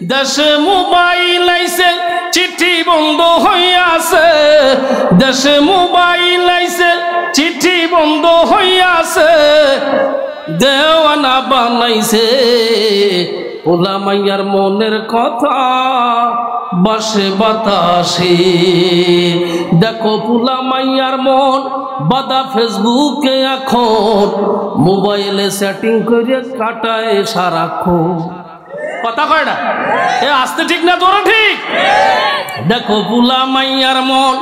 দেশে মোবাইল আইছে চিঠি বন্ধ হইয়াছে, দেশে মোবাইল আইছে চিঠি বন্ধ হইয়াছে, দেওয়ানা বানাইছে পোলা মাইয়ার মনের কথা বাসে বাতাসে। দেখো পোলা মাইয়ার মন বাদা ফেসবুকে এখন, মোবাইলে সেটিং করে কাটায় সারাক্ষণ। কথা কয় না? এ আসতে ঠিক না তোরা ঠিক? দেখো পোলা মাইয়ার মন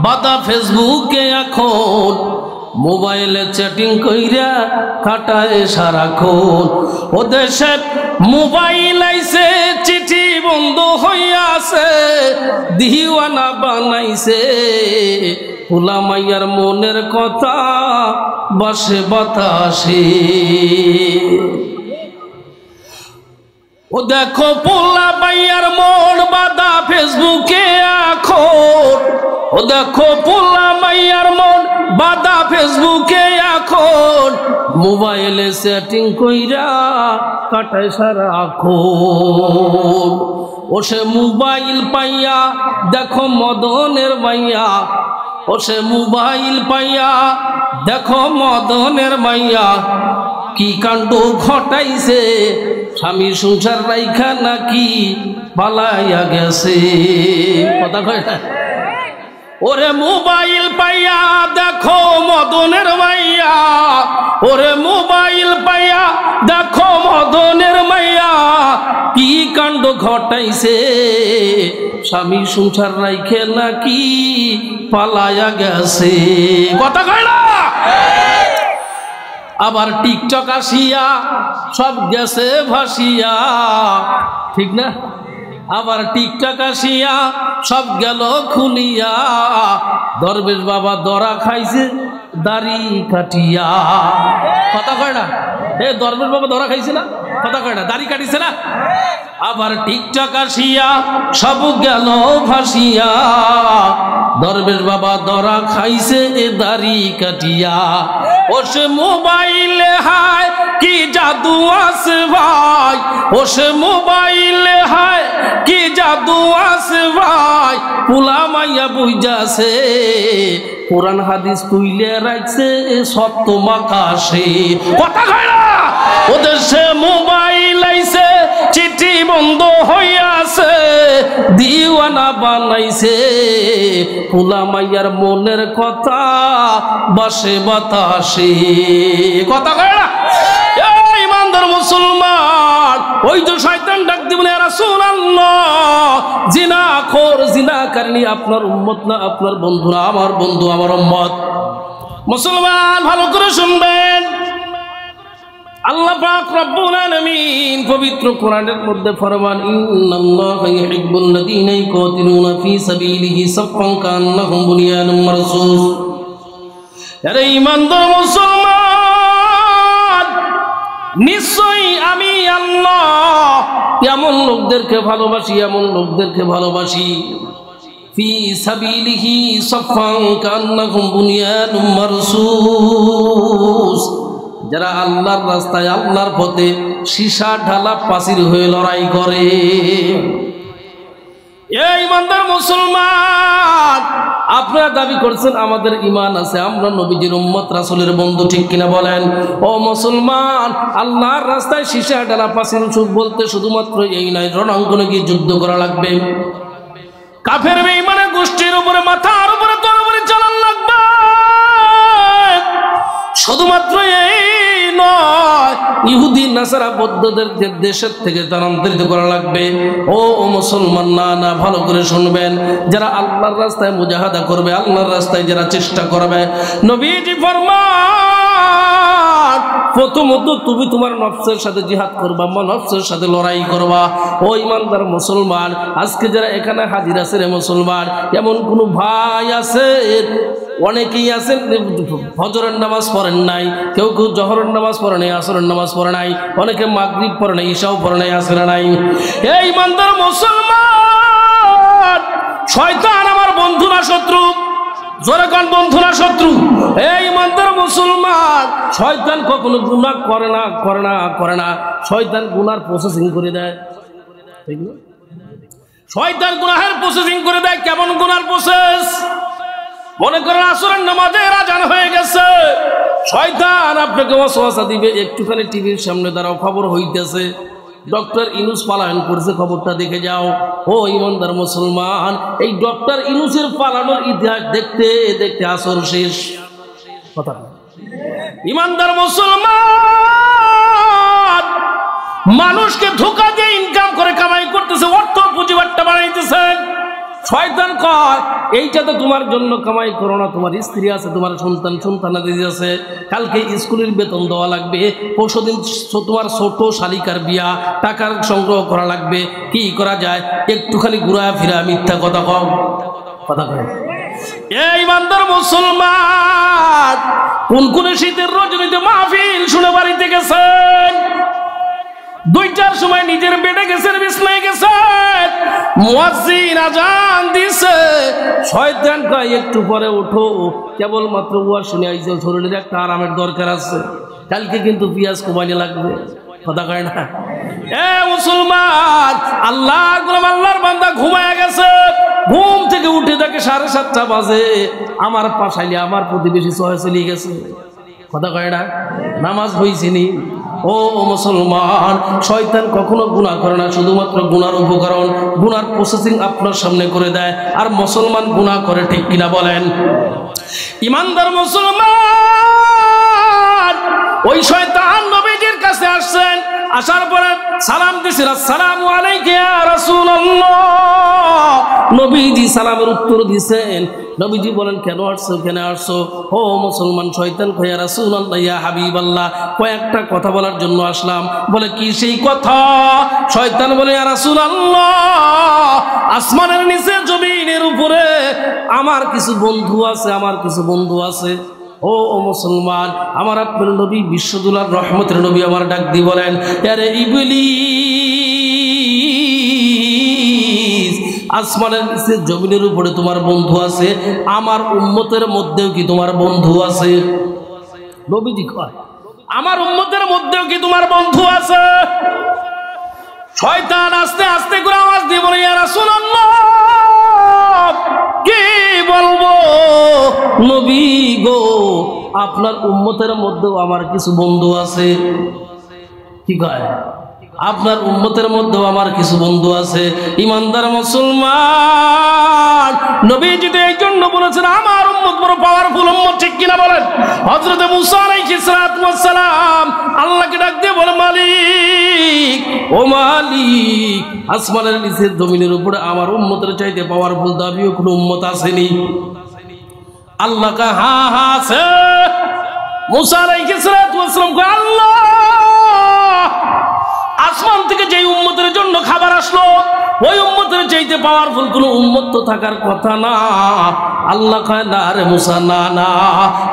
বাদা ফেসবুকে এখন, মোবাইলে চ্যাটিং কইরা কাটায় সারাক্ষণ। ও দেশে মোবাইল আইছে চিঠি বন্ধ হইয়াছে, দিওয়ানা বানাইছে পোলা মাইয়ার মনের কথা বাসে বাতাসে। ও দেখো পোলা মাইয়ার মন বাদা ফেসবুকে এখন, ও দেখো পোলা মাইয়ার মন বাদা ফেসবুকে এখন, মোবাইলে সেটিং কইরা কাটায় সারাক্ষণ। ও সে মোবাইল পাইয়া দেখো মদনের মাইয়া, ও সে মোবাইল পাইয়া দেখো মদনের মাইয়া, কি কাণ্ড ঘটাইছে স্বামী সংসার রাইখা নাকি পালাইয়া গেছে। কথা কয় না? ওরে মোবাইল পাইয়া দেখো মদনের মাইয়া, ওরে মোবাইল পাইয়া দেখো মদনের মাইয়া, কি কাণ্ড ঘটাইছে স্বামী সংসার রাইখে নাকি পালাইয়া গেছে। কথা কয় না? আবার টিকটক আসিয়া সব গেছে ভাসিয়া, ঠিক না? আবার টিকটক আসিয়া সব গেল খুলিয়া, দরবেশ বাবা দরা খাইছে দাড়ি কাটিয়া। কথা কয় না? এ দরবেশ বাবা দরা খাইছে না? কথা কয় না? দাড়ি কাটিছে না? আবার টিকটক আসিয়া সব গেল ভাসিয়া, দরবেশ বাবা দরা খাইছে এ দাড়ি কাটিয়া। ও সে মোবাইলে হায় কি জাদু আছে ভাই, ও সে মোবাইলে হায় কি জাদু আছে ভাই, পোলা মাইয়া বুঝাছে কোরআন হাদিস তুইলে রাখছে সত্য মাকাশে। কথা কয় না? ওদের সে মোবাইল আইছে চিঠি বন্ধ হইয়াছে, দিওয়ানা বানাইছে পোলা মাইয়ার মনের কথা বাসে বাতাসে। কথা কয় না? ইমানদার মুসলমান, ওই তো শয়তান ডাক দিবেন ইয়া রাসূলুল্লাহ, জিনাখোর জিনাকারী আপনার উম্মত না, আপনার বন্ধু না, আমার বন্ধু আমার উম্মত। মুসলমান ভালো করে শুনবেন, আল্লাহ পাক রব্বুল আলামিন পবিত্র কোরআনের মধ্যে ফরমান, ইন্নাল্লাহা ইউহিব্বুল লাযীনা ইউকাতিলুনা ফী সাবিলিহি সাফফান কান্নাহুম বুনিয়ানুম মারসুস। আরে ঈমানদার মুসলমান, নিশ্চয়ই আমি আল্লাহ এমন লোকদেরকে ভালোবাসি, এমন লোকদেরকে ভালোবাসি, ফী সাবিলিহি সাফফান কান্নাহুম বুনিয়ানুম মারসুস, যারা আল্লাহর রাস্তায় আল্লাহর পথে সীসা ঢালা পাচির হয়ে লড়াই করে। এই ইমানদার মুসলমান, আপনারা দাবি করছেন আমাদের ঈমান আছে, আমরা নবীজির উম্মত রাসূলের বন্ধু, ঠিক কিনা বলেন? ও মুসলমান, আল্লাহর রাস্তায় সীসা ঢালা পাচির বলতে শুধুমাত্র এই নয়, রণাঙ্গনে গিয়ে যুদ্ধ করা লাগবে, কাফের বেঈমানের গোষ্ঠীর উপরে মাথার উপরে তরবারি চালান লাগবে। শুধুমাত্র এই নয়, ইহুদি নাসারা বৌদ্ধদের দেশের থেকে স্থানান্তরিত করা লাগবে। ও মুসলমান, না না, ভালো করে শুনবেন, যারা আল্লাহর রাস্তায় মুজাহাদা করবে, আল্লাহর রাস্তায় যারা চেষ্টা করবে, নবীজি ফরমান, প্রথমত তুমি তোমার নফসের সাথে জিহাদ করবা, নফসের সাথে লড়াই করবা। ও ইমানদার মুসলমান, আজকে যারা এখানে হাজির আছে রে মুসলমান, এমন কোন ভাই আছে, অনেকেই আছেন ফজরের নামাজ পড়েন নাই, কেউ কেউ জহরের নামাজ পড়ে নাই, আসরের নামাজ পড়ে নাই, অনেকে মাগরিব পড়ে নাই, ইশাও পড়ে নাই, আসরে নাই। এই ইমানদার মুসলমান, শয়তান আমার বন্ধু না শত্রু? জোরে কোন বন্ধু না শত্রু? এই ইমানদার মুসলমান, শয়তান কখনো গুনাহ করে না, করে না, করে না। শয়তান গুনার প্রসেসিং করে দেয়। ঠিক না? শয়তান গুনাহের প্রসেসিং করে দেয়। কেমন গুনার প্রসেস? মনে করেন আসরের নামাজের আজান হয়ে গেছে, শয়তান আপনাকে ওয়াসওয়াসা দিবে, একটুখানি টিভির সামনে দাঁড়াও, খবর হইতেছে ডক্টর ইনুস পালায়ন করছে, খবরটা দেখে যাও। ও ইমানদার মুসলমান, এই ডক্টর ইনুসের পালানোর ইতিহাস দেখতে দেখতে আসর শেষ। কথা ইমানদার মুসলমান মানুষকে ধোঁকা দিয়ে ইনকাম করে কামাই করতেছে, অর্থ পুঁজিবাট্টা বানাইতেছে। শয়তান কয় এইটা তো তোমার জন্য কামাই করো না, তোমার স্ত্রী আছে, তোমার সন্তানাদি আছে, কালকে স্কুলের বেতন দেওয়া লাগবে, পরশুদিন তোমার ছোট শালিকার বিয়া, টাকার সংগ্রহ করা লাগবে। কি করা যায়? একটুখানি ঘুরা ফিরা মিথ্যা কথা কও, কথা কয়। এই ইমানদার মুসলমান কোন শীতের রজনীতে মাহফিল শুনে বাড়িতে গেছেন, 2টার সময় নিজের বেডে গেছেন, বিছনায় গেছেন, মুয়াজ্জিন আজান দিছে, শয়তান কয় একটু পরে ওঠো, কেবলমাত্র ওয়াজ শুনে আইছো, শরীরের একটা আরামের দরকার আছে, কালকে কিন্তু পেঁয়াজ কমাইতে লাগবে। কথা কয় না? এ মুসলমান, আল্লাহর গোলাম, আল্লাহর বান্দা ঘুমায়া গেছে, ঘুম থেকে উঠে দেখে 7:30 বাজে, আমার পাশাইলে আমার প্রতিবেশী সহে চলে গেছে। কথা কয় না? নামাজ হইছিনি। ও মুসলমান, শয়তান কখনো গুনাহ করে না, শুধুমাত্র গুনার উপকরণ, গুনার প্রসেসিং আপনার সামনে করে দেয়। আর মুসলমান গুনাহ করে, ঠিক কিনা বলেন? ইমানদার মুসলমান, ওই শয়তান নবীজির কাছে আসছেন, আসার পরে সালাম দিছেন, আসসালামু আলাইকা ইয়া রাসূলুল্লাহ। নবীজি সালামের উত্তর দিছেন। নবীজি বলেন, কেন আসছো, কেন আসছো? ও মুসলমান, শয়তান কয় ইয়া রাসূলুল্লাহ, ইয়া হাবিবাল্লাহ, কয়েকটা কথা বলার জন্য আসলাম। বলে কি সেই কথা? শয়তান বলে, ইয়া রাসূলুল্লাহ, আসমানের নিচে জমিনের উপরে আমার কিছু বন্ধু আছে, আমার কিছু বন্ধু আছে। ও মুসলমান, আমার আপনার নবী বিশ্বদুলার রহমতের নবী আমার ডাক দিয়ে বলেন, আরে ইবলিস, আসমানের নিচে জমিনের উপরে তোমার বন্ধু আছে, আমার উম্মতের মধ্যেও কি তোমার বন্ধু আছে? নবীজি কয়, আমার উম্মতের মধ্যেও কি তোমার বন্ধু আছে? শয়তান আস্তে আস্তে করে আওয়াজ দিয়ে বলে, ইয়া রাসূলুল্লাহ, কি বলবো নবী গো, আপনার উম্মতের মধ্যেও আমার কিছু বন্ধু আছে। কি কয়? আপনার উম্মতের মধ্যেও আমার কিছু বন্ধু আছে। ইমানদার মুসলমান, নবীজি তো এই জন্য বলেছেন আমার উম্মত বড় পাওয়ারফুল উম্মত, ঠিক কিনা বলেন? হযরত মুসা আলাইহিস সালাতু ওয়াস সালাম আল্লাহকে ডাক দিয়ে বলে, মালিক, ও মালিক, আসমানের নিচে জমিনের উপরে আমার উম্মতের চাইতে পাওয়ারফুল দাবিও কোনো উম্মত আসেনি। আল্লাহ কা হা হা আছে। মুসা আলাইহিস সালাতু ওয়াস সালাম কয়, আল্লাহ, আসমান থেকে যে উম্মতের জন্য খাবার আসলো, ওই উম্মতের চাইতে পাওয়ারফুল কোন উম্মত তো থাকার কথা না। আল্লাহ কয়, না রে মুসা, না না,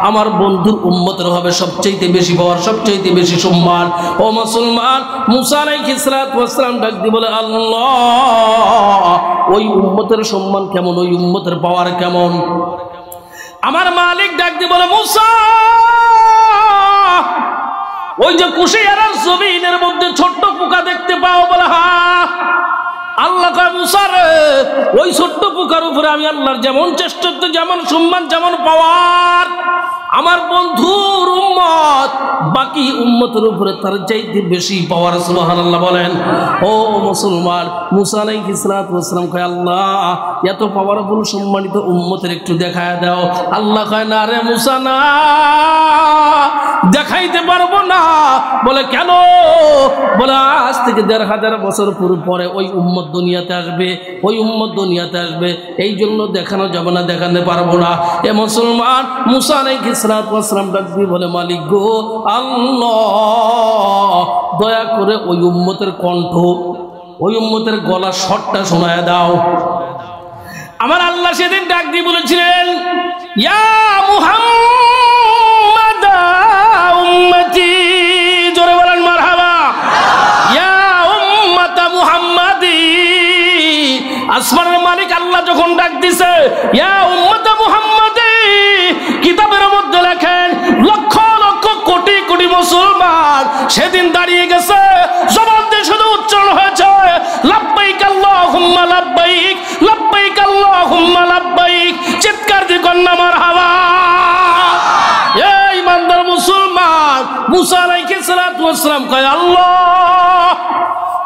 আমার বন্ধুর উম্মতের হবে সবচাইতে বেশি পাওয়ার, সবচাইতে বেশি সম্মান। ও মুসলমান, মুসা আলাইহিস সালাতু ওয়াস সালাম ডাক দিয়ে বলে, আল্লাহ, ওই উম্মতের সম্মান কেমন, ওই উম্মতের পাওয়ার কেমন? আমার মালিক ডাক দিয়ে বলে, মুসা, ওই যে কুশিয়ারার জমিনের মধ্যে ছোট্ট পোকা দেখতে পাও? বলে হ্যাঁ। আল্লাহ কয়, মুসা রে, ওই ছোট্ট পোকার উপরে আমি আল্লাহর যেমন শ্রেষ্ঠত্ব, যেমন সম্মান, যেমন পাওয়ার, আমার বন্ধুর উম্মত বাকি উম্মতের উপরে তার চাইতে বেশি পাওয়ার। সুবহানাল্লাহ বলেন। ও মুসলমান, মুসা আলাইহিস সালাতু ওয়াস সালাম কয়, আল্লাহ, এত পাওয়ারফুল সম্মানিত উম্মতের একটু দেখায় দাও। আল্লাহ কয়, না রে মুসা, না, দেখাইতে পারবো না। বলে কেন? বলে আজ থেকে ১,৫০০ বছর পরে ওই উম্মত দুনিয়াতে আসবে, ওই উম্মত দুনিয়াতে আসবে, এই জন্য দেখানো যাবে না, দেখাতে পারবো না। এ মুসলমান, মুসা আলাইহিস সালাতু ওয়াস সালাম ডাক দিয়ে বলে, মালিক গো, আল্লাহ, দয়া করে ওই উম্মতের কণ্ঠ, ওই উম্মতের গলার স্বরটা শোনায় দাও। আমার আল্লাহ সেদিন ডাক দিয়ে বলেছিলেন, ইয়া মুহাম্মাদ উম্মতি, জোরে বলেন মারহাবা, ইয়া উম্মাতা মুহাম্মাদি। আসমানের মালিক আল্লাহ যখন ডাক দিছে, ইয়া উম্মাতা মুহাম্মাদি, কিতাবের মধ্যে লেখেন লক্ষ লক্ষ কোটি কোটি মুসলমান সেদিন দাঁড়িয়ে গেছে, জবান দিয়ে শুধু উচ্চারণ হয়েছে, লাব্বাইক আল্লাহুম্মা লাব্বাইক লাব্বাইক আল্লাহুম্মা লাব্বাইক। চিৎকার দিয়ে কন্যা মারহাবা। এই ইমানদার মুসলমান, মুসা আলাইহিস সালাতু ওয়াস সালাম কয় আল্লাহ,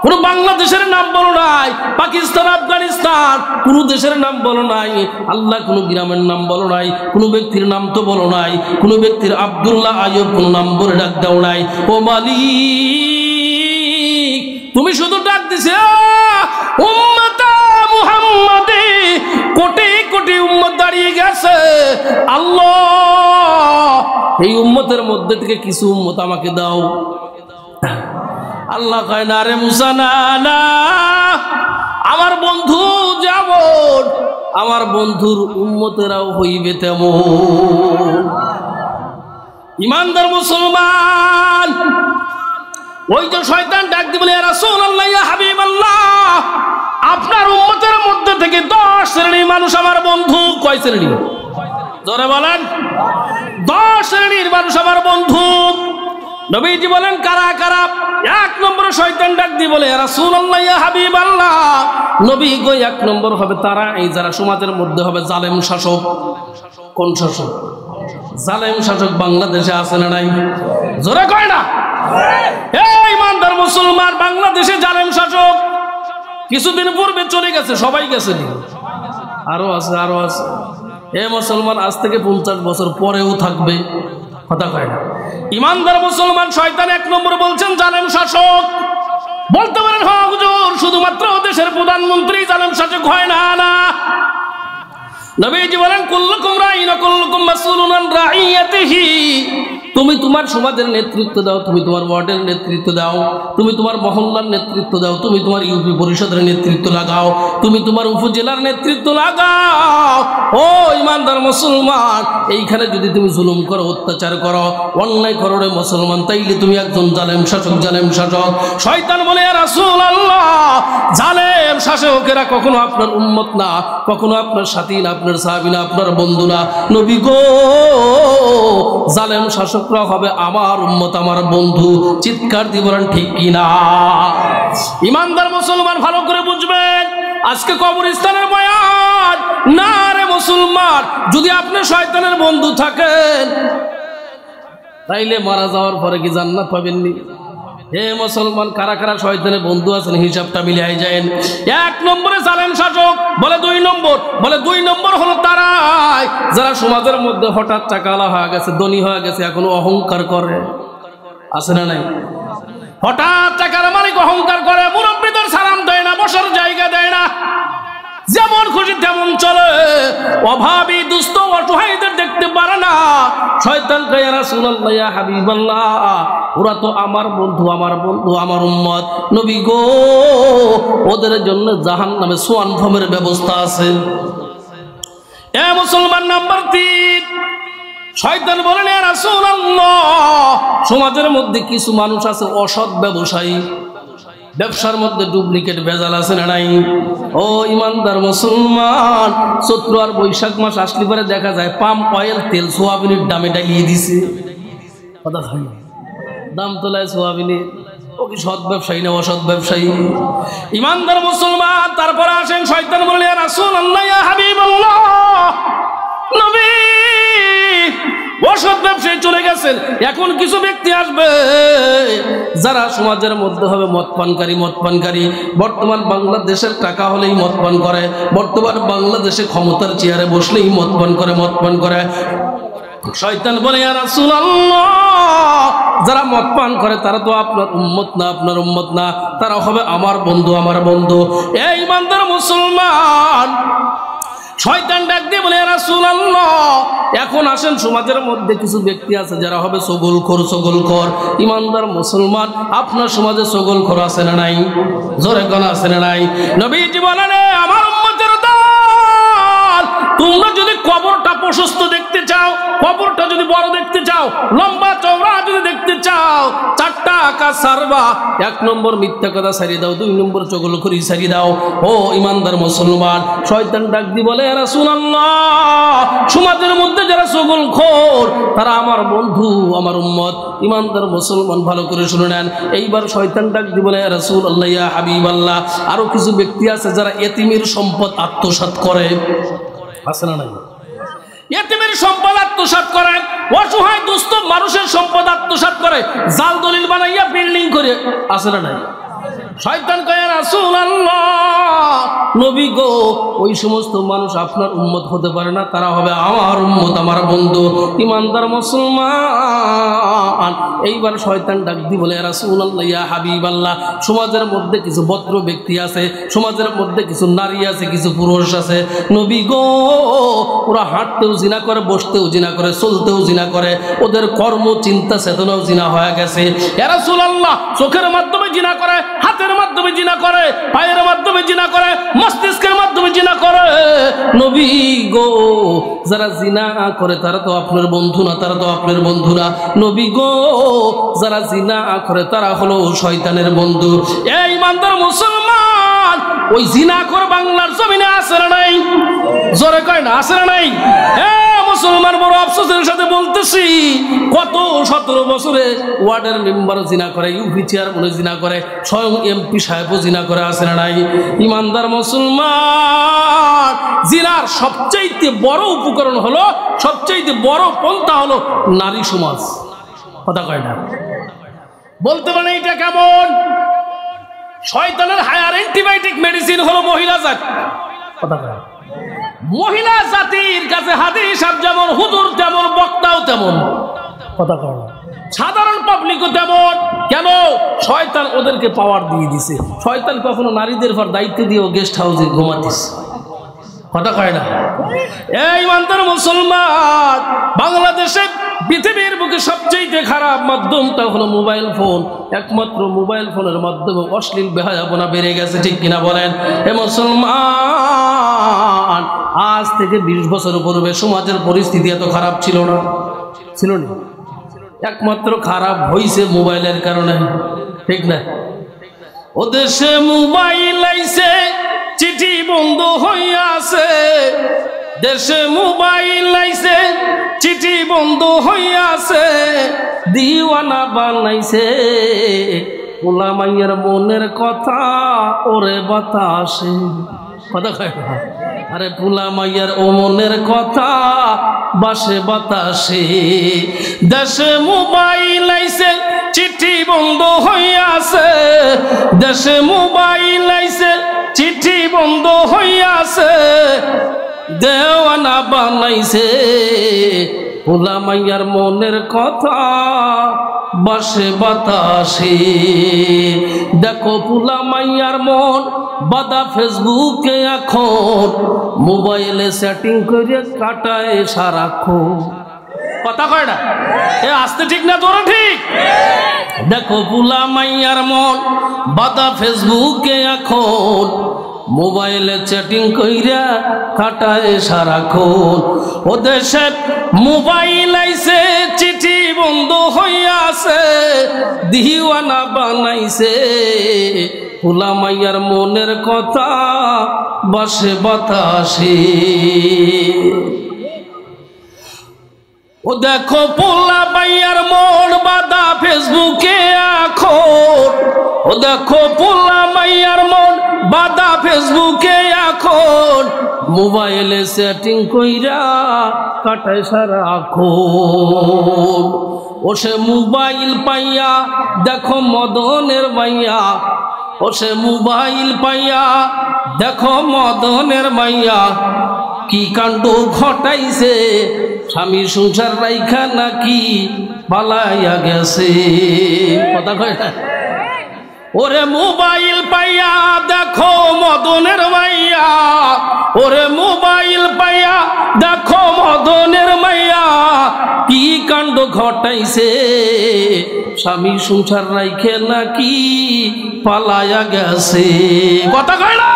কোন বাংলাদেশের নাম বলো নাই, পাকিস্তান আফগানিস্তান কোন দেশের নাম বলো নাই, আল্লাহ কোন গ্রামের নাম বলো নাই, কোন ব্যক্তির নাম তো বলো নাই, কোন ব্যক্তির আব্দুল্লাহ আইয়ুব কোন নাম বলে ডাক দাও নাই। ও মালিক, তুমি শুধু ডাক দিছে উম্মতা মুহাম্মাদি, কোটি কোটি উম্মত দাঁড়িয়ে গেছে, আল্লাহ এই উম্মতের মধ্যে থেকে কিছু উম্মত আমাকে দাও। আল্লাহ কয় না রে মুসা, না না, আমার বন্ধু যেমন আমার বন্ধুর উম্মতেরাও হইবে তেমন। ইমানদার মুসলমান, ওই যে শয়তান ডাক দিয়ে বলে ইয়া রাসূলুল্লাহ ইয়া হাবিবাল্লাহ, আপনার উম্মতের মধ্যে থেকে 10 শ্রেণীর মানুষ আমার বন্ধু। কয় শ্রেণী? জোরে বলেন। 10 শ্রেণীর মানুষ আমার বন্ধু। নবীজি বলেন কারা কারা? 1 নম্বরে শয়তান ডাক দিয়ে বলে ইয়া রাসূলুল্লাহ ইয়া হাবিবাল্লাহ, নবী গো 1 নম্বর হবে তারা এই যারা সমাজের মধ্যে হবে জালেম শাসক। কোন শাসক? জালেম শাসক বাংলাদেশে আছে না নাই? জোরে কয় না? এই ইমানদার মুসলমান, বাংলাদেশে জালেম শাসক কিছুদিন পূর্বে চলে গেছে, সবাই গেছে, আরো আছে আরো আছে। এ মুসলমান, আজ থেকে 50 বছর পরেও থাকবে, কথা কয় না। ইমানদার মুসলমান, শয়তান 1 নম্বর বলছেন জালেম শাসক। বলতে পারেন হ্যাঁ হুজুর, শুধুমাত্র দেশের প্রধানমন্ত্রী জালেম শাসক হয় না? না, নবীজি বলেন কুল্লুকুম রাঈন ওয়া কুল্লুকুম মাসউলুন আন রাঈয়াতিহি। তুমি তোমার সমাজের নেতৃত্ব দাও, তুমি তোমার ওয়ার্ডের নেতৃত্ব দাও, তুমি তোমার মহল্লার নেতৃত্ব দাও, তুমি তোমার ইউপি পরিষদের নেতৃত্ব লাগাও, তুমি তোমার উপজেলার নেতৃত্ব লাগাও। ও ইমানদার মুসলমান, এইখানে যদি তুমি জুলুম করো, অত্যাচার করো, অন্যায় করো রে মুসলমান, তাইলে তুমি একজন জালেম শাসক। জালেম শাসক। শয়তান বলে ইয়া রাসূলুল্লাহ, জালেম শাসকেরা কখনো আপনার উম্মত না, কখনো আপনার সাথী না, আপনার সাহাবী না, আপনার বন্ধু না। নবী গো, জালেম শাসকরা হবে আমার উম্মত, আমার বন্ধু। চিৎকার দিয়ে বলেন ঠিক কিনা? ইমানদার মুসলমান, ভালো করে বুঝবেন, আজকে কবরস্থানের বয়ান না রে মুসলমান। যদি আপনি শয়তানের বন্ধু থাকেন, তাইলে মারা যাওয়ার পরে কি জান্নাত পাবেননি? হে মুসলমান, কারা কারা শয়তানের বন্ধু আছেন হিসাবটা মিলিয়ে যায়েন। 1 নম্বরে জালেম শাসক। বলে 2 নম্বর, বলে 2 নম্বর হলো তারাই যারা সমাজের মধ্যে হঠাৎ টাকাওয়ালা হয়ে গেছে, ধনী হয়ে গেছে, এখনো অহংকার করে। আছে না নাই? হঠাৎ টাকার মালিক অহংকার করে, মুরব্বীদের সালাম দেয় না, বসার জায়গা দেয় না, যেমন খুশি তেমন চলে, অভাবী দুস্থ অসহায়দের দেখতে পারে না। শয়তান কয় ইয়া রাসূলুল্লাহ ইয়া হাবিবাল্লাহ, ওরা তো আমার বন্ধু, আমার বন্ধু, আমার উম্মত। নবী গো, ওদের জন্য জাহান্নামে সোয়ানভমের ব্যবস্থা আছে। এ মুসলমান, নাম্বার 3, শয়তান বলেন ইয়া রাসূলুল্লাহ, সমাজের মধ্যে কিছু মানুষ আছে অসৎ ব্যবসায়ী, ব্যবসার মধ্যে ডুপ্লিকেট ভেজাল আছে না নাই? ও ইমানদার মুসলমান, চৈত্র আর বৈশাখ মাস আসলে পরে দেখা যায় পাম অয়েল তেল সোয়াবিনের দামে ডালিয়ে দিছে। কথা হয় না? দাম তোলায় সোয়াবিনের। ও কি সৎ ব্যবসায়ী না অসৎ ব্যবসায়ী? ইমানদার মুসলমান, তারপরে আসেন শয়তান বলেন ইয়া রাসূলুল্লাহ ইয়া হাবিবাল্লাহ, নবী অসৎ ব্যবসায়ী চলে গেছেন, এখন কিছু ব্যক্তি আসবে যারা সমাজের মধ্যে হবে মদপানকারী। মদপানকারী বর্তমান বাংলাদেশের টাকা হলেই মদপান করে, বর্তমান বাংলাদেশে ক্ষমতার চেয়ারে বসলেই মদপান করে, মদপান করে। শয়তান বলে ইয়া রাসূলুল্লাহ, যারা মদপান করে তারা তো আপনার উম্মত না, আপনার উম্মত না, তারা হবে আমার বন্ধু, আমার বন্ধু। এই ইমানদার মুসলমান, শয়তান ডাক দিয়ে বলে ইয়া রাসূলুল্লাহ, এখন আসেন সমাজের মধ্যে কিছু ব্যক্তি আছে যারা হবে সগলখোর। সগলখোর। ইমানদার মুসলমান, আপনার সমাজে সগলখোর আছে না নাই? জোরে কোন আছে না নাই? নবীজি বলেন আমার উম্মতের দল, তোমরা যদি কবরটা প্রশস্ত দেখতে চাও, কবরটা যদি বড় দেখতে চাও, লম্বা চওড়া যদি দেখতে চাও, 4টা কাজ সারবা। 1 নম্বর মিথ্যা কথা সারিয়ে দাও, 2 নম্বর চগলখড়ি সারিয়ে দাও। ও ইমানদার মুসলমান, শয়তান ডাক দি বলে, ইয়া রাসূলুল্লাহ, সমাজের মধ্যে যারা চগলখোর তারা আমার বন্ধু, আমার উম্মত। ইমানদার মুসলমান ভালো করে শুনে নেন। এইবার শয়তান ডাক দি বলে, ইয়া রাসূলুল্লাহ, ইয়া হাবিবাল্লাহ, আরো কিছু ব্যক্তি আছে যারা এতিমের সম্পদ আত্মসাৎ করে। আছে না নাই? এতিমের সম্পদ আত্মসাৎ করে, অসহায় দুস্থ মানুষের সম্পদ আত্মসাৎ করে, জাল দলিল বানাইয়া বিল্ডিং করে। আছে না নাই? শয়তান কয়, ইয়া রাসূলুল্লাহ, নবী গো, ওই সমস্ত মানুষ আপনার উম্মত হতে পারে না, তারা হবে আমার উম্মত, আমার বন্ধু। ইমানদার মুসলমান, এইবার শয়তান ডাক দি বলে, ইয়া রাসূলুল্লাহ, ইয়া হাবিবাল্লাহ, সমাজের মধ্যে কিছু ভদ্র ব্যক্তি আছে, সমাজের মধ্যে কিছু নারী আছে, কিছু পুরুষ আছে, নবী গো, ওরা হাঁটতেও জিনা করে, বসতেও জিনা করে, চলতেও জিনা করে, ওদের কর্ম চিন্তা চেতনাও জিনা হয়ে গেছে। ইয়া রাসূলুল্লাহ, চোখের মাধ্যমে জিনা করে, হাতের মাধ্যমে জিনা করে, পায়ের মাধ্যমে জিনা করে, মস্তিষ্কের মাধ্যমে জিনা করে। নবী গো, যারা জিনা করে তারা তো আপনার বন্ধু না, তারা তো আপনার বন্ধু না। নবী গো, যারা জিনা করে তারা হলো শয়তানের বন্ধু। এই ইমানদার মুসলমান, ওই জিনা করে বাংলার জমিনে আছে না নাই? জোরে কয় না, আছে না নাই? মুসলমান, বড় আফসোসের সাথে বলতেছি, কত 17 বছরে ওয়ার্ডের মেম্বার জিনা করে, ইউপি চেয়ারম্যান জিনা করে, স্বয়ং এমপি সাহেবও জিনা করে। আছে না নাই? ইমানদার মুসলমান, জিনার সবচাইতে বড় উপকরণ হলো, সবচাইতে বড় পন্থা হলো নারী সমাজ। কথা কয় না? বলতে পারে এটা কেমন? শয়তানের হায়ার অ্যান্টিবায়োটিক মেডিসিন হলো মহিলা জাতি। কথা কয়? মহিলা জাতির কাছে হাদিস যেমন, হুজুর তেমন, বক্তাও তেমন। কথা কয় না? সাধারণ পাবলিকও তেমন। কেন? শয়তান ওদেরকে পাওয়ার দিয়ে দিছে। শয়তান কখনো নারীদের পর দায়িত্ব দিয়েও গেস্ট হাউসে ঘুমাতিস। কথা কয় না? এই ইমানদার মুসলমান, বাংলাদেশে পৃথিবীর বুকে সবচেয়ে খারাপ মাধ্যমটা হলো মোবাইল ফোন। একমাত্র মোবাইল ফোনের মাধ্যমে অশ্লীল বেহায়াপনা বেড়ে গেছে, ঠিক কিনা বলেন? হে মুসলমান, আজ থেকে 20 বছর পূর্বে সমাজের পরিস্থিতি এত খারাপ ছিল না, ছিল না। একমাত্র খারাপ হইছে মোবাইলের কারণে, ঠিক না? ও দেশে মোবাইল আইছে, চিঠি বন্ধ হইয়াছে। দেশে মোবাইল আইছে, চিঠি বন্ধ হইয়াছে, দিওয়ানা বানাইছে পোলা মাইয়ের মনের কথা ওরে বাতাসে। কথা কয় না? আরে পোলা মাইয়ের ও মনের কথা বাসে বাতাসে। দেশে মোবাইল আইছে, চিঠি বন্ধ হইয়াছে। দেশে মোবাইল আইছে, চিঠি বন্ধ হইয়াছে, দেওয়ানা বানাইছে পোলা মাইয়ার মনের কথা বাসে বাতাসে। দেখো পোলা মাইয়ার মন বাদা ফেসবুকে এখন, মোবাইলে সেটিং করে কাটায় সারাক্ষণ। কথা কয় না? এ আসতে ঠিক না তোরা ঠিক? দেখো পোলা মাইয়ার মন বাদা ফেসবুকে এখন, মোবাইলে চ্যাটিং কইরা কাটায় সারাক্ষণ। ও দেশে মোবাইল আইছে, চিঠি বন্ধ হইয়াছে, দিওয়ানা বানাইছে পোলা মাইয়ার মনের কথা বাসে বাতাসে। ও দেখো পোলা মাইয়ার মন বাদা ফেসবুকে এখন। ও দেখো পোলা মাইয়ার মন বাদা ফেসবুকে এখন, মোবাইলে সেটিং কইরা কাটায় সারাক্ষণ। ও সে মোবাইল পাইয়া দেখো মদনের মাইয়া। ও সে মোবাইল পাইয়া দেখো মদনের মাইয়া, কি কাণ্ড ঘটাইছে, স্বামী সংসার রাইখা নাকি পালাইয়া গেছে। কথা কয় না? ওরে মোবাইল পাইয়া দেখো মদনের মাইয়া। ওরে মোবাইল পাইয়া দেখো মদনের মাইয়া, কি কাণ্ড ঘটাইছে, স্বামী সংসার রাইখে নাকি পালাইয়া গেছে। কথা কয় না?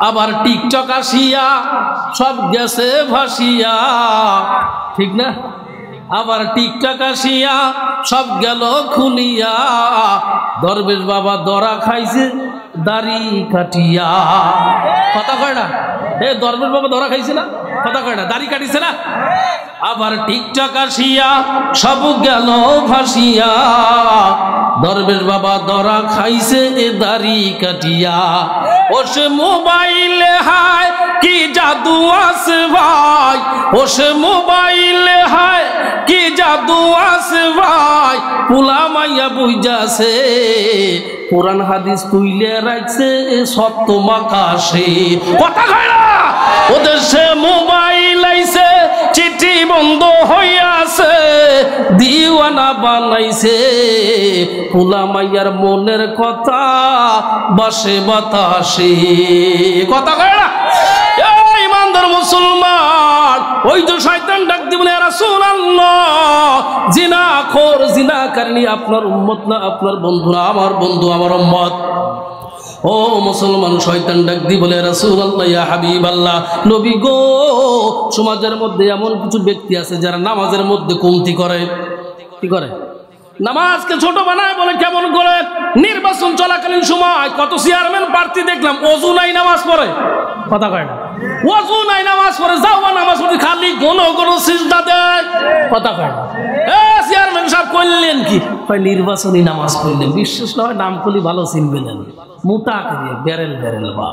আবার টিকটক আসিয়া সব গেছে ভাসিয়া, ঠিক না? আবার টিকটক আসিয়া সব গেল খুলিয়া, দরবেশ বাবা দরা খাইছে দাড়ি কাটিয়া। কথা কয় না? দরবেশ বাবা ধরা খাইছে না? কথা কয় না? দাড়ি কাটিছে না? আবার টিকটক আসিয়া সব গেল ভাসিয়া, দরবেশ বাবা ধরা খাইছে এ দাড়ি কাটিয়া। ওসে মোবাইলে হায় কি জাদু আছে ভাই, ওসে মোবাইলে হায় কি জাদু আছে ভাই, পোলা মাইয়া বুঝাছে কোরআন হাদিস তুইলে রাখছে সত্য মাকাশে। কথা কয় না? ওদের সে মোবাইল আইছে, চিঠি বন্ধ হইয়াছে, দিওয়ানা বানাইছে পোলা মাইয়ার মনের কথা বাসে বাতাসে। কথা কয় না? ইমানদার মুসলমান, ওই তো শয়তান ডাক দিবেন ইয়া রাসূলুল্লাহ, জিনাখোর জিনাকারী আপনার উম্মত না, আপনার বন্ধু না, আমার বন্ধু আমার উম্মত। ও মুসলমান, শয়তান ডাক দি বলে রাসূলুল্লাহ ইয়া হাবিবাল্লাহ, নবী গো, সমাজের মধ্যে এমন কিছু ব্যক্তি আছে যারা নামাজের মধ্যে কমতি করে। কি করে? নামাজকে ছোট বানায়। বলে কেমন করে? নির্বাচন চলাকালীন সময় কত চেয়ারম্যান প্রার্থী দেখলাম ওযু নাই নামাজ পড়ে। কথা কয় না? ওযু নাই নামাজ পড়ে, যাও নামাজ পড়ে খালি কোন কোন সিজদা দেয়। কথা কয় না? চেয়ারম্যান সাহেব করলেন কি? নির্বাচনী নামাজ পড়লেন। বিশ্বাস না হয় নাম করলে ভালো চিনবেন, মোটা করে বেরেল বেরেল বা।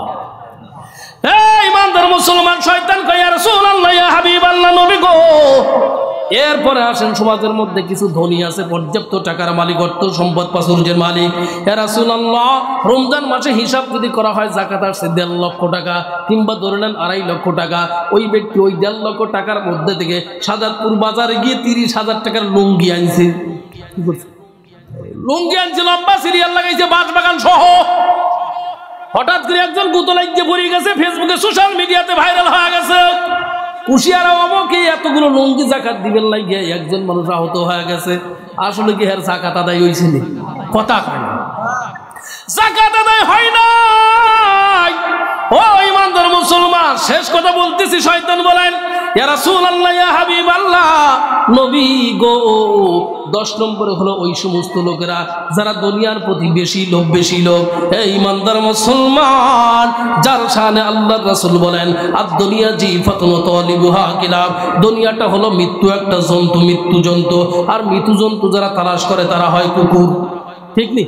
ইমানদার মুসলমান, শয়তান কয় ইয়া রাসূলুল্লাহ ইয়া হাবিবাল্লাহ, নবী গো। এরপরে আসেন, সমাজের মধ্যে কিছু ধনী আছে, পর্যাপ্ত টাকার মালিক, অর্থ সম্পদ প্রাচুর্যের মালিক। ইয়া রাসূলুল্লাহ, রমজান মাসে হিসাব যদি করা হয় জাকাত আসছে 1.5 লক্ষ টাকা, কিংবা ধরে নেন 2.5 লক্ষ টাকা। ওই ব্যক্তি ওই 1.5 লক্ষ টাকার মধ্যে থেকে সাজাদপুর বাজারে গিয়ে 30,000 টাকার লুঙ্গি আনছে। কি করছে? লুঙ্গি আনছে, লম্বা সিরিয়াল লাগাইছে, বাঁশবাগান সহ। হঠাৎ করে একজন গুতো লাগিয়ে পড়ে গেছে, ফেসবুকে সোশ্যাল মিডিয়াতে ভাইরাল হয়ে গেছে। কুশিয়ারা অমকে এতগুলো লুঙ্গি জাকাত দিবেন লাগিয়ে একজন মানুষ আহত হয়ে গেছে। আসলে কি এর জাকাত আদায় হয়েছে? কথা কয় না? জাকাত আদায় হয় নাই। ও ইমানদার মুসলমান, শেষ কথা বলতেছি। শয়তান বলেন ইয়া রাসূলুল্লাহ ইয়া হাবিবাল্লাহ, নবী গো, 10 নম্বরে হলো ওই সমস্ত লোকেরা যারা দুনিয়ার প্রতি বেশি লোভ। এই ইমানদার মুসলমান, যার শানে আল্লাহর রাসূল বলেন আদ-দুনিয়া জিফাতুন তালিবুহা কিলাব, দুনিয়াটা হলো মৃত্যু একটা জন্তু, মৃত্যু জন্তু। আর মৃত্যু জন্তু যারা তালাশ করে তারা হয় কুকুর। ঠিক নি?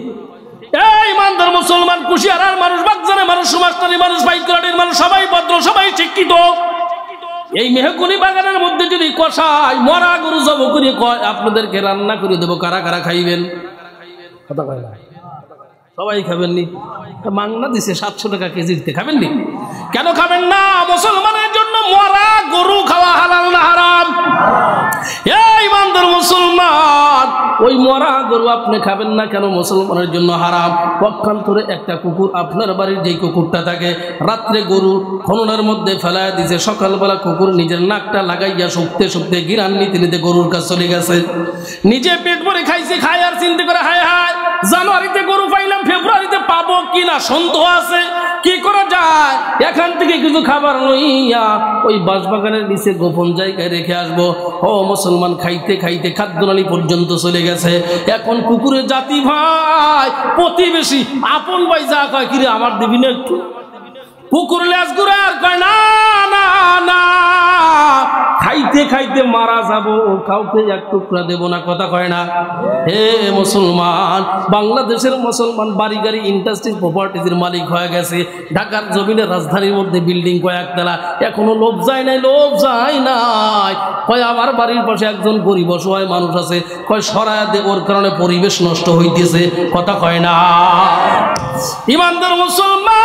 এই ইমানদার মুসলমান, কুশিয়ারার মানুষ, বাগজানের মানুষ, সুমাস্তানি মানুষ, বাইকরাটির মানুষ, সবাই ভদ্র, সবাই শিক্ষিত। এই মেহগুনি বাগানের মধ্যে যদি কষাই মরা গরু জব করে কয় আপনাদেরকে রান্না করে দেবো, কারা কারা খাইবেন? কথা কয় না? সবাই খাবেন নি? মাংনা দিছে 700 টাকা কেজিতে, খাবেন নি? কেন খাবেন না? মুসলমানের জন্য মরা গরু খাওয়া হালাল না হারাম? এই ইমানদার মুসলমান, ওই মরা গরু আপনি খাবেন না কেন? মুসলমানের জন্য হারাম। পক্ষান্তরে একটা কুকুর, আপনার বাড়ির যেই কুকুরটা থাকে, রাত্রে গরু খননের মধ্যে ফেলায় দিছে, সকালবেলা কুকুর নিজের নাকটা লাগাইয়া শুকতে শুকতে গিরান নিতে নিতে গরুর কাছে চলে গেছে। নিজে পেট ভরে খাইছে, খাই আর চিন্তা করে হায় হায়, জানুয়ারিতে গরু পাইলাম, ফেব্রুয়ারিতে পাবো কিনা সন্দেহ আছে। কি করা যায়? এখান থেকে কিছু খাবার লইয়া ওই বাঁশবাগানের নিচে গোপন জায়গায় রেখে আসবো। ও মুসলমান, খাইতে খাইতে খাদ্যনালী পর্যন্ত চলে গেছে। এখন কুকুরের জাতি ভাই, প্রতিবেশী আপন ভাই যা কয়, কিরে আমার দিবি না একটু? কুকুর লেজ ঘুরে আর কয় না না না, খাইতে খাইতে মারা যাব, কাউকে এক টুকরা দেব না। কথা কয় না? হে মুসলমান, বাংলাদেশের মুসলমান বাড়ি গাড়ি, ইন্ডাস্ট্রি, প্রপার্টিজের মালিক হয়ে গেছে। ঢাকার জমিনের রাজধানীর মধ্যে বিল্ডিং কয়েকতলা, এখনো লোভ যায় নাই, লোভ যায় নাই। কয় আমার বাড়ির পাশে একজন গরিব অসহায় মানুষ আছে, কয় সরায় দে, ওর কারণে পরিবেশ নষ্ট হইতেছে। কথা কয় না? ইমানদার মুসলমান,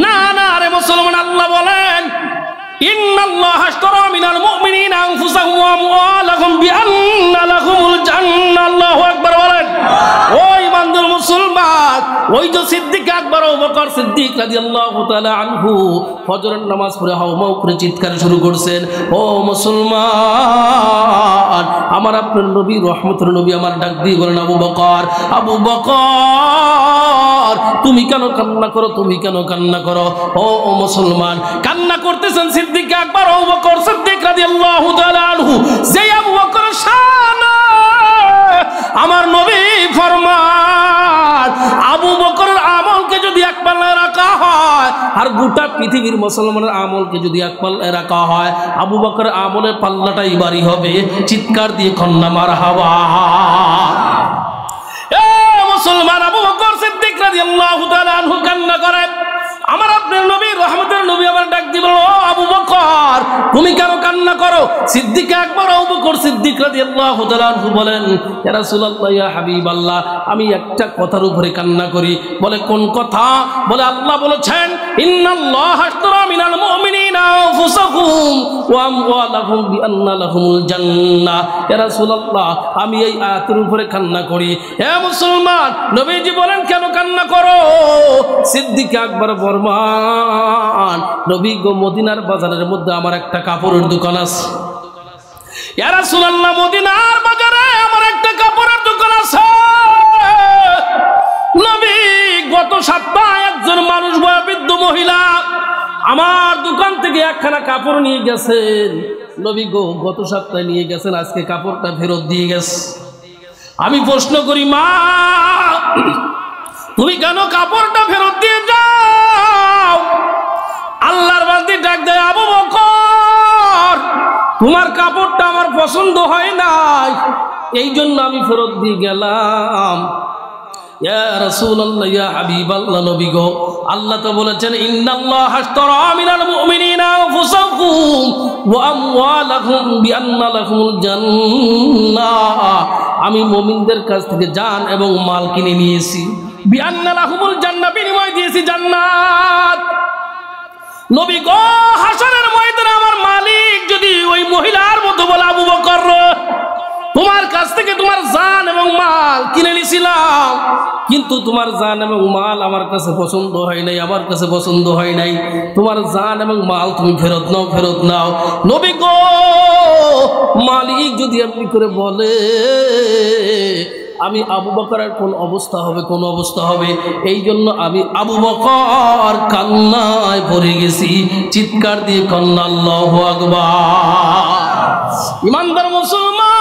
না না রে মুসলমান, আল্লাহ বলেন ইন্নাল্লাহা আশতারা মিনাল মুমিনিনা আনফুসাহুম ওয়া আমওয়ালাহুম বিআন্না লাহুমুল জান্নাহ। আল্লাহু আকবার বলেন। ও ইমানদার মুসলমান, ওই যে সিদ্দিক আকবর আবু বকর সিদ্দিক রাদিয়াল্লাহু তাআলা আনহু ফজরের নামাজ পড়ে হাওমাও করে চিৎকার শুরু করছেন, ও মুসলমান, আমার আপনার নবী রহমতের নবী আমার ডাক দিয়ে বলেন, আবু বকর, আবু বকর, তুমি কেন কান্না করো, তুমি কেন কান্না করো? ও মুসলমান, কান্না করতেছেন সিদ্দিক আকবর আবু বকর সিদ্দিক রাদিয়াল্লাহু তাআলা আনহু। যে আবু বকর শান আমার নবী ফরমান, আবু বকরের আমলকে যদি এক পাল্লায় রাখা হয় আর গোটা পৃথিবীর মুসলমানের আমলকে যদি এক পাল্লায় রাখা হয়, আবু বকরের আমলের পাল্লাটাই ভারী হবে। চিৎকার দিয়ে কন্যা মারহাবা। এ মুসলমান, আবু বকর সিদ্দিক রাদিয়াল্লাহু তাআলা আনহু কান্না করে। আমার আপনার নবী রহমতের নবী আমার ডাক দিল, ও আবু বকর তুমি কেন কান্না করো? সিদ্দিক আকবর আবু বকর সিদ্দিক রাদিয়াল্লাহু তাআলা আনহু বলেন, ইয়া রাসূলুল্লাহ, ইয়া হাবিবাল্লাহ, আমি একটা কথার উপরে কান্না করি। বলে কোন কথা? বলে আল্লাহ বলেছেন, ইন্নাল্লাহা আশতারা মিনাল মুমিনিনা আনফুসাহুম ওয়া আমওয়ালাহুম বিআন্না লাহুমুল জান্নাহ। ইয়া রাসূলুল্লাহ, আমি এই আয়াতের উপরে কান্না করি। হে মুসলমান, নবীজি বলেন কেন কান্না করো? সিদ্দিক আকবর ফরমান, নবী গো, মদিনার বাজারের মধ্যে আমার একটা কাপড়ের দোকান আছে। ইয়া রাসূলুল্লাহ, মদিনার বাজারে আমার একটা কাপড়ের দোকান আছে। নবী, গত সপ্তাহে একজন মানুষ বয়োবৃদ্ধ মহিলা আমার দোকান থেকে একখানা কাপড় নিয়ে গেছেন। নবী গো, গত সপ্তাহে নিয়ে গেছেন, আজকে কাপড়টা ফেরত দিয়ে গেছে। আমি প্রশ্ন করি, মা তুমি কেন কাপড়টা ফেরত দিয়ে যাও? আল্লাহর বান্দি ডাক দেয়, আবু বকর তোমার কাপড়টা আমার পছন্দ হয় নাই, এই জন্য আমি ফেরত দিয়ে গেলাম। ইয়া রাসূলুল্লাহ, ইয়া হাবিবাল্লাহ, নবী গো, আল্লাহ তো বলেছেন, ইন্নাল্লাহা আশতারা মিনাল মুমিনিনা আনফুসাহুম ওয়া আমওয়ালাহুম বিআন্না লাহুমুল জান্নাহ। আমি মুমিনদের কাছ থেকে জান এবং মাল কিনে নিয়েছি। বিআন্না লাহুমুল জান্নাহ, বিনিময় দিয়েছি জান্নাত। নবী গো, হাসরের ময়দানে আমার মালিক যদি ওই মহিলার মতো বলে, আবু বকর তোমার কাছ থেকে তোমার জান এবং মাল কিনে নিয়েছিলাম, কিন্তু তোমার জান এবং মাল আমার কাছে পছন্দ হয় নাই, আমার কাছে পছন্দ হয় নাই, তোমার জান এবং মাল তুমি ফেরত নাও, ফেরত নাও। নবী গো, মালিক যদি আপনি করে বলে, আমি আবু বকরের কোন অবস্থা হবে, কোন অবস্থা হবে? এই জন্য আমি আবু বকর কান্নায় পড়ে গেছি। চিৎকার দিয়ে কন্যা আল্লাহু আকবার। ইমানদার মুসলমান,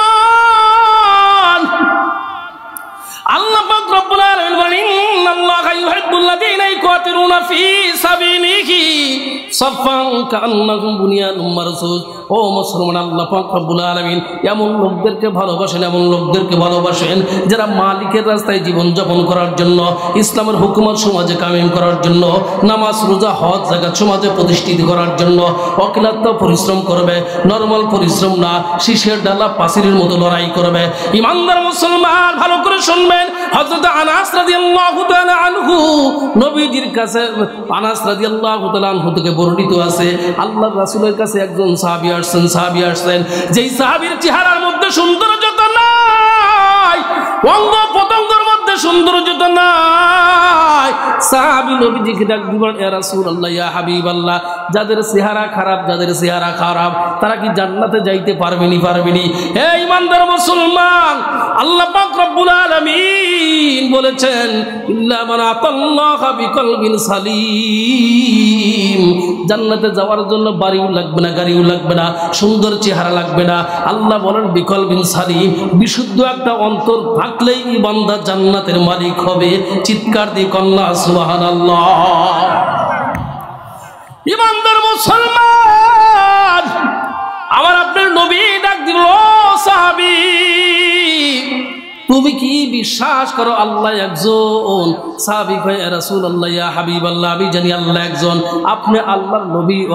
আল্লাহ পাক রব্বুল আলামিন বলেন, ইন্নাল্লাহা ইউহিব্বুল্লাযীনা ইউকাতিলুনা ফী সাবিলিহি সাফফান কাআন্নাহুম বুনিয়ানুম মারসুস। ও মুসলমান, আল্লাহ পাক রব্বুল আলামিন এমন লোকদেরকে ভালোবাসেন, এমন লোকদেরকে ভালোবাসেন যারা মালিকের রাস্তায় জীবন যাপন করার জন্য, ইসলামের হুকুমত সমাজে কায়েম করার জন্য, নামাজ রোজা হজ যাকাত সমাজে প্রতিষ্ঠিত করার জন্য অক্লান্ত পরিশ্রম করবে। নরমাল পরিশ্রম না, শীষের ডালা পাচিরের মতো লড়াই করবে। ইমানদার মুসলমান, ভালো করে শুনবেন। হযরত আনাস রাদিয়াল্লাহু তাআলা আনহু, নবীজির কাছে আনাস রাদিয়াল্লাহু তাআলা আনহু থেকে বর্ণিত আছে, আল্লাহর রাসূলের কাছে একজন সাহাবী আসছেন, যেই সাহাবীর চেহারার মধ্যে সৌন্দর্যতা নাই, অঙ্গ প্রত্যঙ্গের মধ্যে সৌন্দর্যতা নাই। সাহাবী নবীজিকে ডাক দিলেন, ইয়া রাসূলুল্লাহ, ইয়া হাবিবাল্লাহ, যাদের চেহারা খারাপ, যাদের চেহারা খারাপ, তারা কি জান্নাতে যাইতে পারবেনি? পারবেনি? হে ইমানদার মুসলমান, আল্লাহ পাক রব্বুল আলামিন বলেছেন, ইল্লা মান আতাল্লাহা বিকলবিন সালিম। জান্নাতে যাওয়ার জন্য বাড়িও লাগবে না, গাড়িও লাগবে না, সুন্দর চেহারা লাগবে না। আল্লাহ বলেন বিকলবিন সালিম, বিশুদ্ধ একটা অন্তর থাকলেই বান্দা জান্নাতের মালিক হবে। চিৎকার দিয়ে কন্যা সুবহানাল্লাহ। ইমানদার মুসলমান, আমার আপনার নবী ডাক দিল, ও সাহাবী তুমি কি বিশ্বাস করো আল্লাহ একজন? সাহাবী কয়, ইয়া রাসূলুল্লাহ, ইয়া হাবিবাল্লাহ, আমি জানি আল্লাহ একজন, আপনি আল্লাহর নবী ও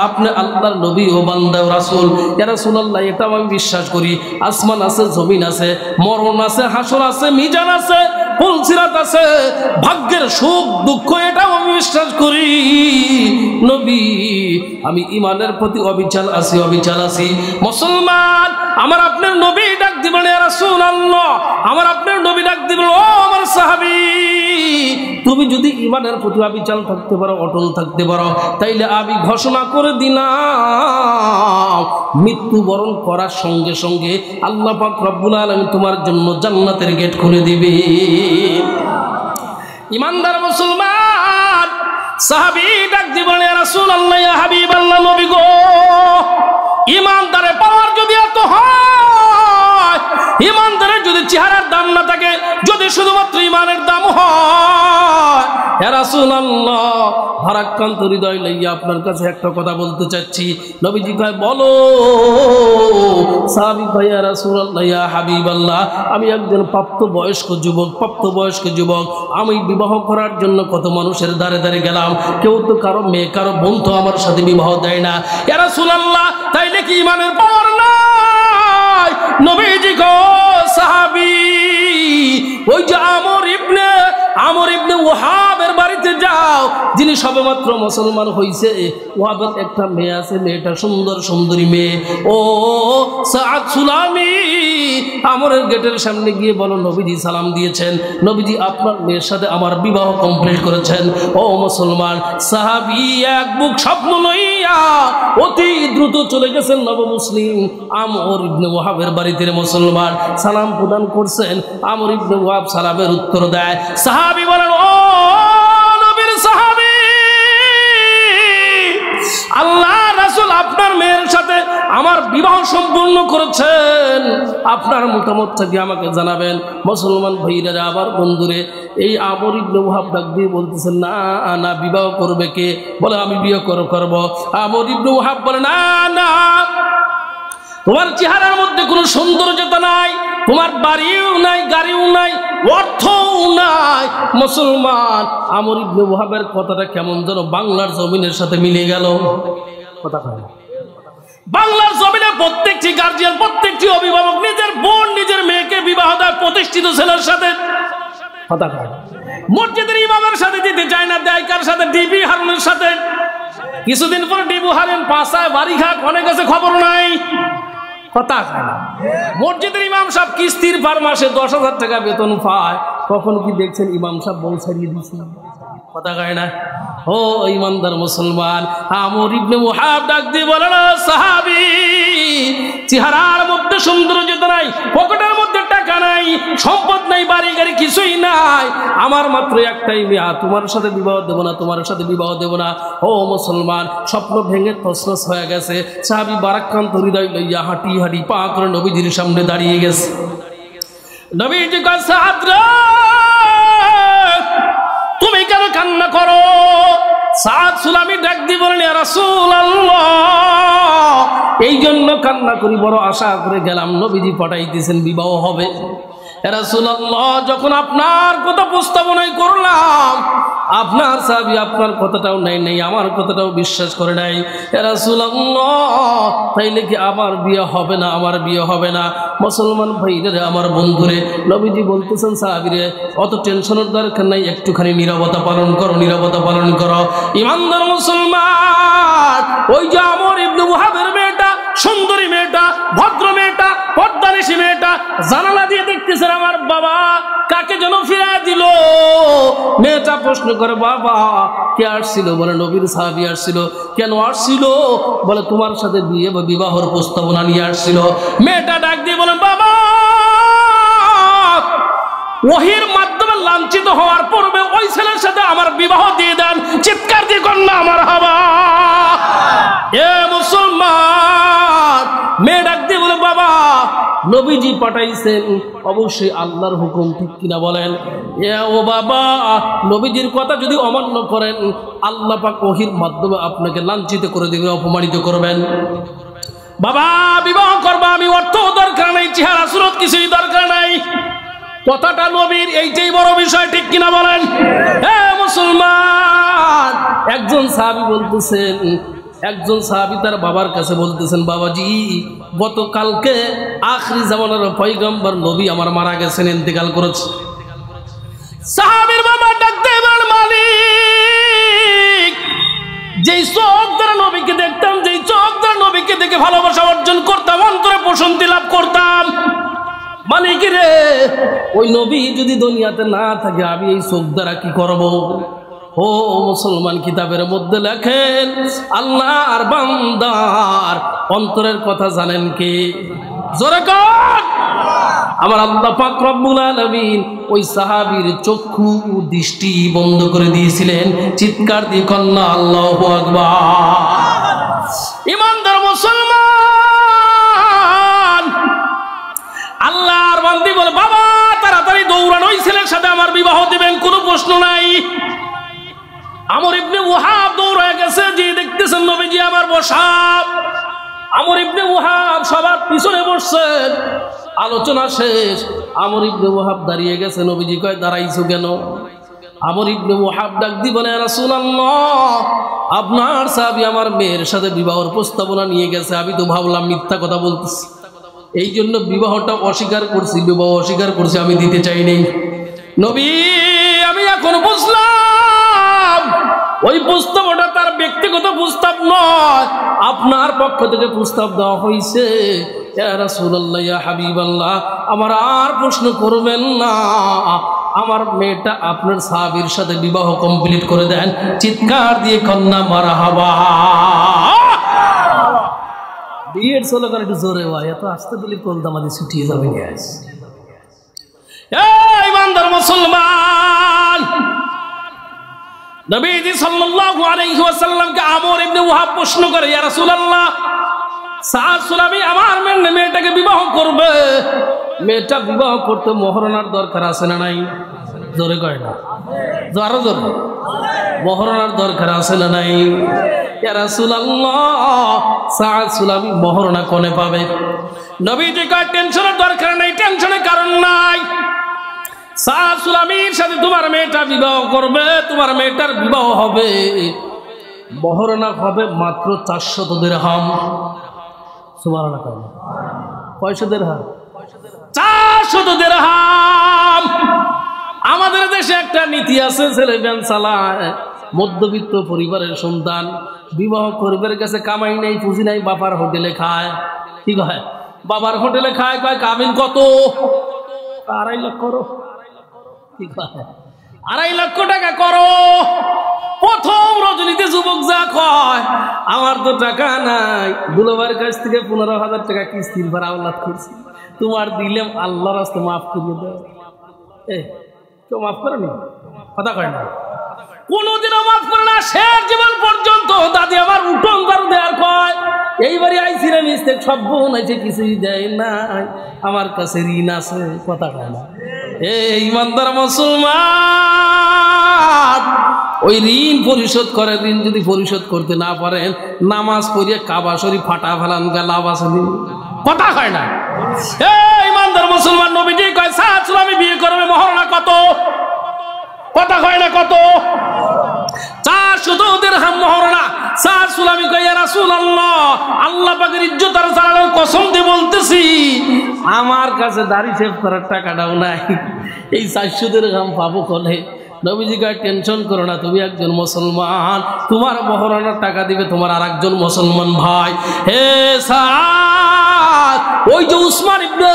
আপনি আল্লাহর নবী ও বান্দা ও রাসূল। ইয়া রাসূলুল্লাহ, এটা আমি বিশ্বাস করি, আসমান আছে, জমিন আছে, মরণ আছে, হাসর আছে, মিজান আছে, পুলসিরাত আছে, ভাগ্যের সুখ দুঃখ, এটাও আমি বিশ্বাস করি। নবী, আমি ঈমানের প্রতি অবিচল আছি, অবিচল আছি। মুসলমান, আমার আপনার নবী ডাক দিবেন, ইয়া রাসূলুল্লাহ, আমার আপনার নবী ডাক দিবেন, ও আমার সাহাবী, তুমি যদি ঈমানের প্রতি অবিচল থাকতে পারো, অটল থাকতে পারো, তাইলে আমি ঘোষণা করে দিলাম, মৃত্যুবরণ করার সঙ্গে সঙ্গে আল্লাহ পাক রব্বুল আলামিন তোমার জন্য জান্নাতের গেট খুলে দিবে। ইমানদার মুসলমান সাহাবী ডাক দিয়ে বলে, ইয়া রাসূলুল্লাহ, ইয়া হাবিবাল্লাহ, নবী গো, ইমানদারের পাওয়ার যদি এত হয়, ইমানদারের যদি চেহারার দাম না থাকে, যদি শুধুমাত্র ইমানের দাম হয়, ইয়া রাসূলুল্লাহ, ভারাক্রান্ত হৃদয় লইয়া আপনার কাছে একটা কথা বলতে চাচ্ছি। নবীজি কয়, বলো। সাহাবী কয়, ইয়া রাসূলুল্লাহ, ইয়া হাবিবাল্লাহ, আমি একজন প্রাপ্তবয়স্ক যুবক, আমি বিবাহ করার জন্য কত মানুষের দ্বারে দ্বারে গেলাম, কেউ তো কারো মেয়ে কারো বোন তো আমার সাথে বিবাহ দেয় না। ইয়া রাসূলুল্লাহ, তাইলে কি ইমানের পাওয়ার নাই? নবীজি গো, সাহাবী, ওই যে আমর ইবনে ওয়াহাবের বাড়িতে যাও, যিনি সবেমাত্র মুসলমান হইছে। ওয়াহাবের একটা মেয়ে আছে, মেয়েটা সুন্দরী মেয়ে। ও সাদ সুলামি, আমরের গেটের সামনে গিয়ে বলো, নবীজি সালাম দিয়েছেন, নবীজি আপনার মেয়ের সাথে আমার বিবাহ কমপ্লিট করেছেন। ও মুসলমান, সাহাবী এক বুক স্বপ্ন লইয়া অতি দ্রুত চলে গেছেন নবমুসলিম আমর ইবনে ওয়াহাবের বাড়িতে। মুসলমান সালাম প্রদান করছেন, আমর ইবনে ওয়াহাব সালামের উত্তর দেয়। সাহাবী বলেন, ও নবীর সাহাবী, আল্লাহ রাসূল আপনার মেয়ের সাথে আমার বিবাহ সম্পূর্ণ করেছেন, আপনার মতামতটা কি আমাকে জানাবেন। মুসলমান ভাইরা, আবার বন্ধুরে, এই আমর ইবনে ওয়াহাব ডাক দিয়ে বলতেছেন, না, বিবাহ করবে কে? বলে, আমি বিয়ে করব। আমর ইবনে ওয়াহাব বলে, না, তোমার চেহারার মধ্যে কোনো সৌন্দর্যতা নাই, তোমার বাড়িও নাই, গাড়িও নাই, অর্থও নাই। মুসলমান আমর ইবনে ওয়াহাবের কথাটা কেমন যেন বাংলার জমিনের সাথে মিলে গেল। কথা কয়, বাংলার জমিনে প্রত্যেকটি গার্জিয়ান, প্রত্যেকটি অভিভাবক নিজের বোন, নিজের মেয়েকে বিবাহ দেয় প্রতিষ্ঠিত ছেলের সাথে। কথা কয়, মসজিদের ইমামের সাথে দিতে চায় না, দেয় কার সাথে? ডিবি হারুনের সাথে। কিছুদিন পর ডিবু হারুন পাশায় বাড়ি খাক, অনেক কাছে খবর নাই। কথা কয় না। মসজিদের ইমাম সাহেব কিস্তির পার মাসে 10,000 টাকা বেতন পায়, কখন কি দেখছেন ইমাম সাহেব বউ ছাড়িয়ে দিচ্ছে? কথা কয় না। ও ইমানদার মুসলমান, আমর ইবনে ওয়াহাব ডাক দিয়ে বলেন, সাহাবী, চেহারার মধ্যে সৌন্দর্যতা নাই, পকেটের মধ্যে টাকা নাই, সম্পদ নাই, বাড়ি গাড়ি কিছুই নাই, আমার মাত্র একটাই মেয়ে, তোমার সাথে বিবাহ দেব না, তোমার সাথে বিবাহ দেব না। ও মুসলমান, স্বপ্ন ভেঙে তছনছ হয়ে গেছে। সাহাবী ভারাক্রান্ত হৃদয় লইয়া হাঁটি পা করে নবীজির সামনে দাঁড়িয়ে গেছে। নবীজি কয়, সাদ রে, তুমি কেন কান্না করো? সাদ সুলামি ডাক দিয়ে বলেন, ইয়া রাসূলুল্লাহ, এই জন্য কান্না করি, বড় আশা করে গেলাম নবীজি পাঠাইতেছেন বিবাহ হবে। ইয়া রাসূলুল্লাহ, যখন আপনার কথা প্রস্তাবনাই করলাম, আপনার সাহাবী আপনার কথাটাও নেই, আমার কথাটাও বিশ্বাস করে নাই। ইয়া রাসূলুল্লাহ, তাইলে কি আমার বিয়ে হবে না? আমার বিয়ে হবে না। মুসলমান ভাইরে, আমার বন্ধুরে, নবীজি বলতেছেন, সাহাবীরে, অত টেনশনের দরকার নাই, একটুখানি নীরবতা পালন করো। ইমানদার মুসলমান, ওই যে আমর ইবনে ওয়াহাবের মেয়েটা, সুন্দরী মেয়েটা, ভদ্র মেয়েটা, পর্দানিশী মেয়েটা, জানালা দিয়ে দেখতেছেন আমার বাবা কাকে যেন ফিরা দিল। মেয়েটা প্রশ্ন করে, বাবা কে আসছিল? বলে, নবীর সাহাবী আসছিল। কেন আসছিল? বলে, তোমার সাথে বিয়ে বা বিবাহের প্রস্তাবনা নিয়ে আসছিল। মেয়েটা ডাক দিয়ে বলেন, বাবা, ওহীর মাধ্যমে লাঞ্ছিত হওয়ার পূর্বে ওই ছেলের সাথে আমার বিবাহ দিয়ে দেন। চিৎকার দিয়ে কন্যা আমার হাবা। এ মুসলমান, মেয়ে ডাক দিয়ে বলে, বাবা, নবীজি পাঠাইছেন, অবশ্যই আল্লাহর হুকুম, ঠিক কিনা বলেন? ও বাবা, নবীজির কথা যদি অমান্য করেন, আল্লাহ পাক ওহীর মাধ্যমে আপনাকে লাঞ্ছিত করে দিবেন, অপমানিত করবেন। বাবা, বিবাহ করবা, আমি অর্থ দরকার নাই, চেহারা সুরত কিছুই দরকার নাই। কথাটা নবীর, এইটাই বড় বিষয়, ঠিক কিনা বলেন? হ্যাঁ মুসলমান, একজন সাহাবী তার বাবার কাছে বলতেছেন, বাবাজি, গতকালকে আখরি জামানার পয়গম্বর নবী আমার মারা গেছেন, ইন্তেকাল করেছে। সাহাবীর বাবা ডাকতে বলেন, মালিক, যেই চোখ দ্বারা নবীকে দেখতাম, যেই চোখ দ্বারা নবীকে দেখে ভালোবাসা অর্জন করতাম, অন্তরে প্রশান্তি লাভ করতাম, মালিক রে, ওই নবী যদি দুনিয়াতে না থাকে, আমি এই চোখ দ্বারা কি করব? ও মুসলমান, কিতাবের মধ্যে লেখেন, আল্লাহর বান্দার অন্তরের কথা জানেন কে? জোরে কর। আমার আল্লাহ পাক রব্বুল আলামিন ওই সাহাবীর চক্ষু দৃষ্টি বন্ধ করে দিয়েছিলেন। চিৎকার দিয়ে কন্যা আল্লাহু আকবার। ইমানদার মুসলমান, আল্লাহর বান্দি বলে, বাবা তাড়াতাড়ি দৌড়ান, ওই ছেলের সাথে আমার বিবাহ দিবেন, কোনো প্রশ্ন নাই। আমর ইবনে ওয়াহাব দৌড়ায় গেছে, যে দেখতেছেন নবীজি আমার বসা। আমর ইবনে ওয়াহাব সবার পিছনে বসছেন। আলোচনা শেষ, আমর ইবনে ওয়াহাব দাঁড়িয়ে গেছে। নবীজি কয়, দাঁড়াইছো কেন? আমর ইবনে ওয়াহাব ডাক দি বলে, রাসূলুল্লাহ, আপনার সাহাবী আমার মেয়ের সাথে বিবাহের প্রস্তাবনা নিয়ে গেছে, আমি তো ভাবলাম মিথ্যা কথা বলতেছি, এই জন্য বিবাহটা অস্বীকার করছি, বিবাহ অস্বীকার করছি, আমি দিতে চাই নাই। নবী, আমি এখন বুঝলাম ওই প্রস্তাবটা তার ব্যক্তিগত প্রস্তাব নয়, আপনার পক্ষ থেকে প্রস্তাব দেওয়া হয়েছে। ইয়া রাসূলুল্লাহ, ইয়া হাবিবাল্লাহ, আমার আর প্রশ্ন করবেন না, আমার মেয়েটা আপনার সাহাবীর সাথে বিবাহ কমপ্লিট করে দেন। চিৎকার দিয়ে কন্যা মারহাবা। বিয়ের স্লোগান একটু জোরে হয়, এত আস্তে দিলে কলদামাদি ছুটিয়ে যাবে। ইমানদার মুসলমান, নবীজি সাল্লাল্লাহু আলাইহি ওয়াসাল্লামকে আমর ইবনে ওয়াহাব প্রশ্ন করে, ইয়া রাসূলুল্লাহ, সাদ সুলামি আমার মেয়েটাকে বিবাহ করবে, মেয়েটা বিবাহ করতে মহরণার দরকার আছে না নাই? জোরে কয় না, আরো জোরে। মহরণার দরকার আছে না নাই? ইয়া রাসূলুল্লাহ, সাদ সুলামি মহরণা কোনে পাবে? নবীজি কয়, টেনশনের দরকার নাই, টেনশনের কারণ নাই। সাদ সুলামির সাথে তোমার মেয়েটা বিবাহ করবে, তোমার মেয়েটার বিবাহ হবে, মহরণা হবে মাত্র 400 দিরহাম। সুবহানাল্লাহ, কয়শো দিরহাম? 400 দিরহাম। আমাদের দেশে একটা নীতি আছে, ছেলে ব্যান চালায়, মধ্যবিত্ত পরিবারের সন্তান, বিবাহ করবার কাছে কামাই নাই, পুঁজি নাই, বাবার হোটেলে খায়। কি কয়? বাবার হোটেলে খায়। কয় কাবিন কত? 2.5 লাখ করো। কি কয়? 2.5 লক্ষ টাকা করো। প্রথম রজনীতে যুবক যা কয়, আমার তো টাকা নাই, দুলাভাইয়ের কাছ থেকে 15,000 টাকা কিস্তির ভাড়া আওলাদ করছি, তোমার দিলাম, আল্লাহর রাস্তে মাফ করিয়ে দাও। কেউ মাফ করে নি? কথা কয় না, কোনদিনও মাফ করে না। শেষ জীবন পর্যন্ত দাদি আমার উঠন দারু দেওয়ার কয়, এইবারই আইসি রে মিস্টেক, সব বোন আছে, কিছুই দেয় নাই, আমার কাছে ঋণ আছে। কথা কয় না। ইমানদার মুসলমান, ওই ঋণ পরিশোধ করে। ঋণ যদি পরিশোধ করতে না পারেন, নামাজ পড়িয়ে কাবা শরীফ ফাটা ফেলান, লাভ আছে? কথা হয় না। ইমানদার মুসলমান, নবীজি কয়, সাদ সুলামি বিয়ে করবে, মহরণা কত? কথা হয় না, কত? 400 দিরহাম মহরণা। সাদ সুলামি কয়, ইয়া রাসূলুল্লাহ, আল্লাহ পাকের ইজ্জত আর জালালের কসম দিয়ে বলতেছি, আমার কাছে দাড়ি শেভ করার টাকাটাও নাই, এই 400 দিরহাম পাবো কোনে? নবীজি কয়, টেনশন করো না, তুমি একজন মুসলমান, তোমার মহরণার টাকা দিবে তোমার আর একজন মুসলমান ভাই। হে সাদ, ওই যে উসমান ইবনে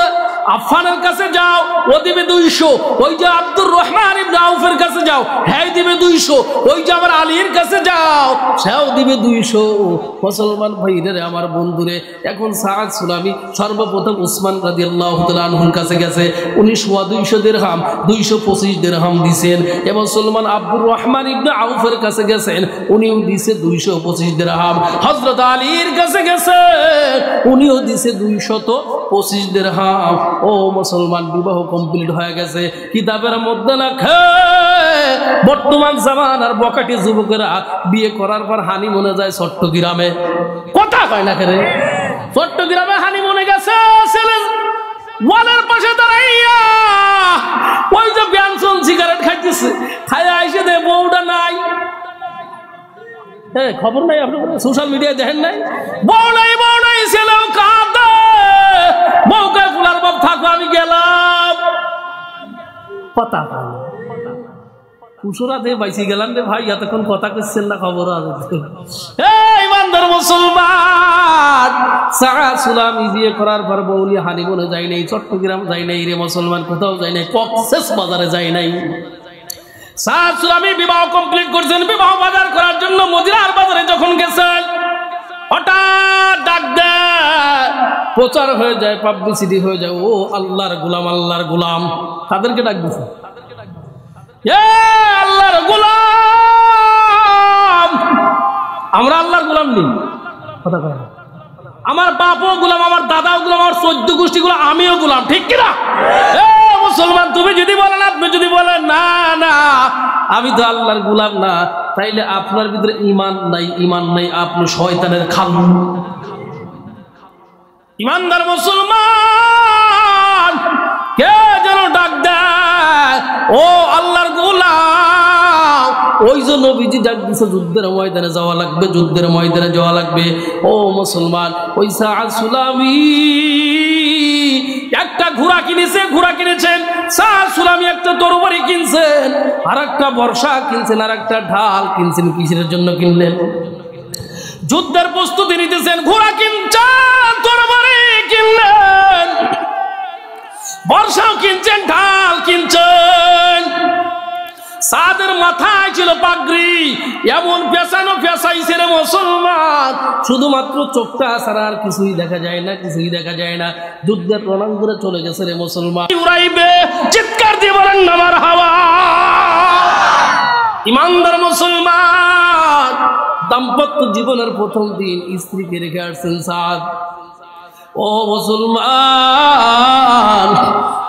আফফানের কাছে যাও, ও দিবে 200। ওই যে আব্দুর রহমান ইবনে আউফের কাছে যাও, হ্যাঁ দিবে 200। ওই যে আমার আলীর কাছে যাও, সেও দিবে 200। মুসলমান ভাইরে, আমার বন্ধুরে, এখন সাদ সুলামি সর্বপ্রথম উসমান রাদিয়াল্লাহু তাআলা আনহুর কাছে গেছে, উনি 200 দিরহাম, 225 দিরহাম দিছেন। এবং মুসলমান আব্দুর রহমান ইবনে আউফের কাছে গেছেন, উনিও দিছে 225 দিরহাম। হযরত আলীর কাছে গেছে, উনিও দিছে 225 দিরহাম। ও মুসলমান, বিবাহ কমপ্লিট হয়ে গেছে। কিতাবের মধ্যে লেখে, বর্তমান জামানার বকাটি যুবকেরা বিয়ে করার পর হানিমুনে যায় চট্টগ্রামে। কথা কয় না কেন? চট্টগ্রামে হানিমুনে গেছে, ছেলে ওয়ালের পাশে দাঁড়াইয়া ওই যে ব্যানসন সিগারেট খাইতেছে, খাইয়া এসে দে বউটা নাই। খবর নাই, আপনি সোশ্যাল মিডিয়ায় দেখেন নাই? বউ নাই, বউ নাই, ছেলেও কাঁদে, বউকে ফুলার বাপ থাকো, আমি গেলাম। কথা কুসুরা দিয়ে বাইসি গেলাম রে ভাই, এতক্ষণ কথা করছেন না, খবর আছে। ইমানদার মুসলমান, সাদ সুলামি বিয়ে করার পর বউলি হানিমুনে যাই নাই, চট্টগ্রাম যাই নাই রে মুসলমান, কোথাও যাই নাই, কক্সেস বাজারে যাই নাই। সাদ সুলামি বিবাহ কমপ্লিট করছেন। বিবাহ বাজার করার জন্য মদিনার বাজারে যখন গেছেন, হঠাৎ ডাক দেয়, প্রচার হয়ে যায়, পাবলিসিটি হয়ে যায়, ও আল্লাহর গোলাম, আল্লাহর গোলাম। তাদেরকে ডাক দিছে, এ আল্লাহর গোলাম। আমরা আল্লাহর গোলাম নেই, কথা কয়। আমার বাপও গোলাম, আমার দাদাও গোলাম, আমার 14 গোষ্ঠী গোলাম, আমিও গোলাম, ঠিক কিনা? মুসলমান তুমি যদি বলেন, আপনি যদি বলেন না না আমি তো আল্লাহর গোলাম না, তাইলে আপনার ভিতরে ঈমান নাই, ঈমান নাই, আপনি শয়তানের খালু। ঈমানদার মুসলমান কে যেন ডাক দেয়, ও আল্লাহর গোলাম। ওই যে নবীজি ডাক দিছে, যুদ্ধের ময়দানে যাওয়া লাগবে, যুদ্ধের ময়দানে যাওয়া লাগবে। ও মুসলমান, ওই সাদ সুলামি একটা ঘোড়া কিনেছে, ঘোড়া কিনেছেন। সাদ সুলামি একটা তরবারি কিনছেন, আর একটা বর্ষা কিনছেন, আর একটা ঢাল কিনছেন। কিসের জন্য কিনলেন? যুদ্ধের প্রস্তুতি নিতেছেন। ঘোড়া কিনছেন, তরবারি কিনলেন, বর্ষাও কিনছেন, ঢাল কিনছেন। সাদের মাথায় ছিল পাগড়ি, এমন পেছানো পেছাইছে রে মুসলমান, শুধুমাত্র চোখটা ছাড়া আর কিছুই দেখা যায় না, কিছুই দেখা যায় না। যুদ্ধের রণাঙ্গনে চলে গেছে রে মুসলমান। উড়াইবে, চিৎকার দিয়ে বলেন না মারহাবা। ঈমানদার মুসলমান দাম্পত্য জীবনের প্রথম দিন স্ত্রীকে রেখে আসছেন সাদ। ও মুসলমান,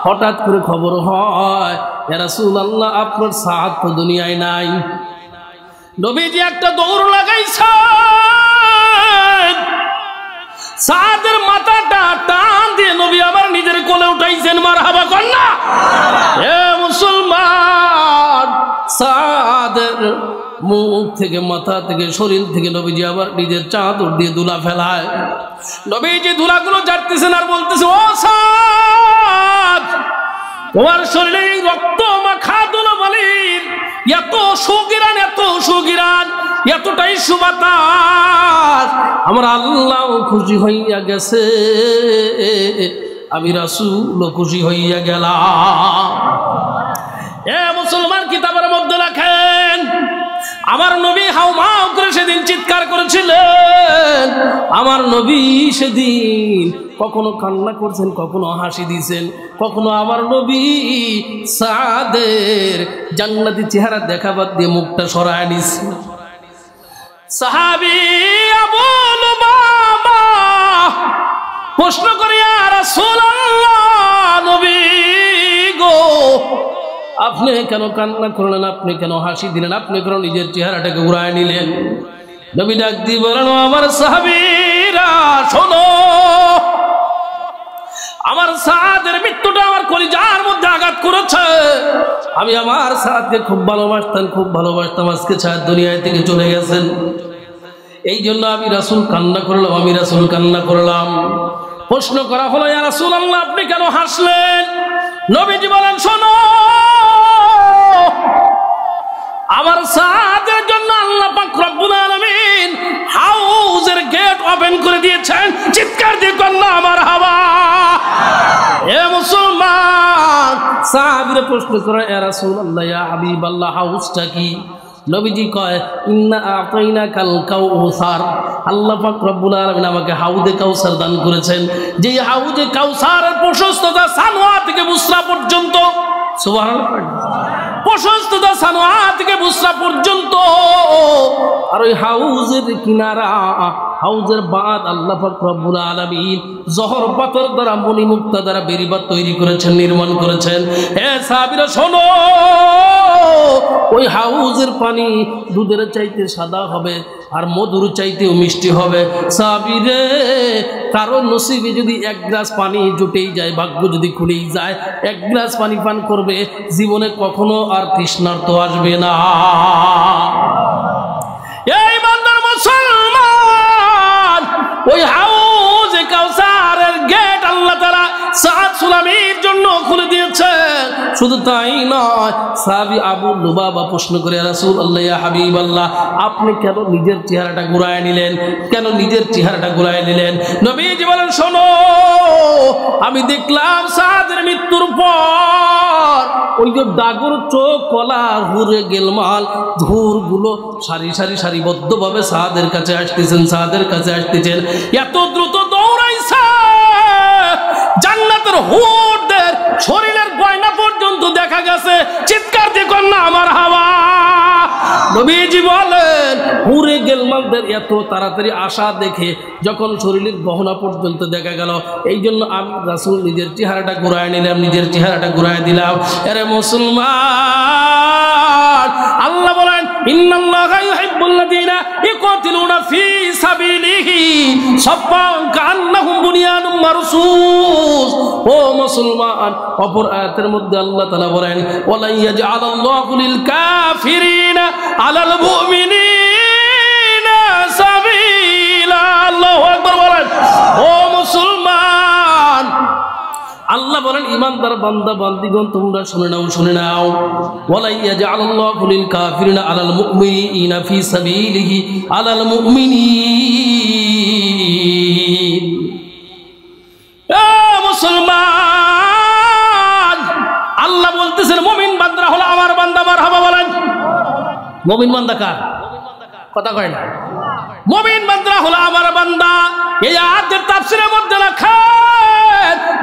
হঠাৎ করে খবর হয়, ইয়া রাসূলুল্লাহ আপনার সাদ তো দুনিয়ায় নাই। নবীজি একটা দৌড় লাগাইছেন, সাদের মাথাটা টান দিয়ে নবী আবার নিজের কোলে উঠাইছেন। মারহাবা কন্যা। এ মুসলমান, সাদের মুখ থেকে, মাথা থেকে, শরীর থেকে নবীজি আবার নিজের চাদর দিয়ে ধুলা ফেলায়। নবীজি ধুলাগুলো ঝাড়তেছেন আর বলতেছে, ও সাদ, তোমার শরীরে রক্ত মাখা ধুলাবালির এত সুগিরান, এত সুগিরান, এতটাই সুবাতাস, আমার আল্লাহ খুশি হইয়া গেছে, আমি রাসূল খুশি হইয়া গেলাম। এ মুসলমান, কিতাবের মধ্যে লেখেন, আমার নবী হাউমাউ করে সেদিন চিৎকার করেছিলেন। আমার নবী সেদিন কখনো কান্না করছেন, কখনো হাসি দিয়েছেন, কখনো আমার নবী সাদের জান্নাতি চেহারা দেখাবার দিয়ে মুখটা সরায় নিছে। সাহাবী আবু লুবাবা প্রশ্ন করে, ইয়া রাসূলুল্লাহ, নবী গো, আপনি কেন কান্না করলেন, আপনি কেন হাসি দিলেন, আপনি কেন নিজের চেহারাটাকে উড়ায় নিলেন? নবী ডাক দিয়ে বলেন, আমার সাহাবীরা শোনো, আমার সাদের মৃত্যুটা আমার কলিজার মধ্যে আঘাত করেছে। আমি আমার সাদকে খুব ভালোবাসতাম, খুব ভালোবাসতাম, আজকে সাদ দুনিয়া থেকে চলে গেছেন। এই জন্য আমি রাসূল কান্না করলাম, আমি রাসূল কান্না করলাম। প্রশ্ন করা হলো, ইয়া রাসূলুল্লাহ আপনি কেন হাসলেন? নবীজি বলেন, শোনো, আমার সাদের জন্য আল্লাহ পাক রব্বুল আলামিন হাউজের গেট ওপেন করে দিয়েছেন। চিৎকার দিয়ে কন্যা আমার হাওয়া। এ মুসলমান, সাহাবীরা প্রশ্ন করে, ইয়া রাসূলুল্লাহ, ইয়া হাবিবাল্লাহ, হাউজটা কি? নবীজি কয়, ইন্না আতাইনাকাল কাউসার, আল্লাহ পাক রব্বুল আলামিন আমাকে হাউজে কাউসার দান করেছেন, যে হাউজে কাউসারের প্রশস্ততা সানোয়া থেকে বুসরা পর্যন্ত। সুবহানাল্লাহ। প্রশস্ততা সানোয়া থেকে বুসরা পর্যন্ত। আর ওই হাউজের কিনারা, হাউজের বাঁধ আল্লাহ পাক রব্বুল আলামিন জহর পাথর দ্বারা, মণিমুক্তা দ্বারা বেরিবাদ তৈরি করেছেন, নির্মাণ করেছেন। হে সাহাবীরা শোনো, ওই হাউজের পানি দুধের চাইতে সাদা হবে, আর মধুর চাইতেও মিষ্টি হবে। সাহাবীরে, কারো নসিবে যদি এক গ্লাস পানি জুটেই যায়, ভাগ্য যদি খুলেই যায়, এক গ্লাস পানি পান করবে, জীবনে কখনো আর তৃষ্ণার্ত আসবে না। এই বান্দার মুসলমান, ওই হাউজে কাউসারের গেট আল্লাহ তাআলা সাদ সুলামির জন্য খুলে দিয়েছে। শুধু তাই নয়, সাহাবী আবু লুবাবা প্রশ্ন করে, ইয়া রাসূলুল্লাহ, ইয়া হাবিবাল্লাহ, আপনি কেন নিজের চেহারাটা ঘুরায় নিলেন? কেন নিজের চেহারাটা ঘুরায় নিলেন? নবীজি বলেন, শোনো, আমি দেখলাম সাদের মৃত্যুর পর ওই যে ডাগর চোখ, কলা, হুরে গেলমাল, ধুরগুলো সারি সারি সারিবদ্ধভাবে সাদের কাছে আসতেছেন, সাদের কাছে আসতেছেন। এত দ্রুত দৌড়াইছে জান্নাতের হুরদের শরীরের গয়না পর্যন্ত দেখা গেছে। চিৎকার দিয়ে কন্যা আমার হাওয়া। নবীজি বলেন হুরে গেলমানদের এত তাড়াতাড়ি আশা দেখে যখন শরীরের গহনা পর্যন্ত দেখা গেল, এই জন্য আমি রাসূল নিজের চেহারাটা ঘুরায় নিলাম, নিজের চেহারাটা ঘুরায় দিলাম। আরে মুসলমান, আল্লাহ বলেন ইন্নাল্লাহা ইউহিব্বুল্লাযীনা ইউকাতিলুনা ফী সাবিলিহি সাফফান কাআন্নাহুম বুনিয়ানুম মারসুস। ও মুসলমান, অপর আয়াতের মধ্যে আল্লাহ তাআলা বলেন ওয়ালা ইয়াজআলাল্লাহু লিল কাফিরিনা আলাল মুমিনিনা সাবিলা। আল্লাহু আকবার বলেন। ও মুসলমান, আল্লাহ বলেন ইমানদার বান্দা বান্দিগণ তোমরা শুনে নাও ওয়ালা ইয়াজআলাল্লাহু লিল কাফিরিনা আলাল মুমিনিনা ফি সাবিলিহি আলাল মুমিনিন। ও মুসলমান, আল্লাহ বলতেছেন মুমিন বান্দারা হলো আমার বান্দা। মারহাবা বলেন। মুমিন বান্দা কার? কথা কয় না। মুমিন বান্দারা হলো আমার বান্দা। এই আয়াতের তাফসীরের মধ্যে লেখা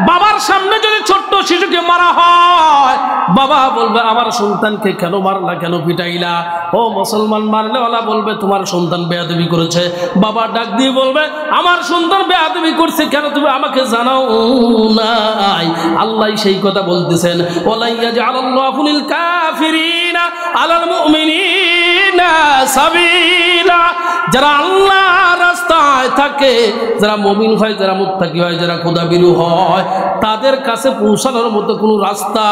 বাবার সামনে যদি ছোট্ট শিশুকে মারা হয়, বাবা বলবে আমার সন্তানকে কেন মারলা, কেন পিটাইলা? ও মুসলমান, মারলে ওলা বলবে তোমার সন্তান বেয়াদবি করেছে। বাবা ডাক দিয়ে বলবে আমার সন্তান বেয়াদবি করছে, কেন তুমি আমাকে জানাও নাই? আল্লাহ সেই কথা বলতেছেন ওয়ালা ইয়াজআলাল্লাহু লিল কাফিরিনা আলাল মুমিনিনা সাবিলা। যারা আল্লাহর রাস্তায় থাকে, যারা মুমিন হয়, যারা মুত্তাকি হয়, যারা খোদাবিরু হয়, তাদের কাছে পৌঁছানোর মতো কোনো রাস্তা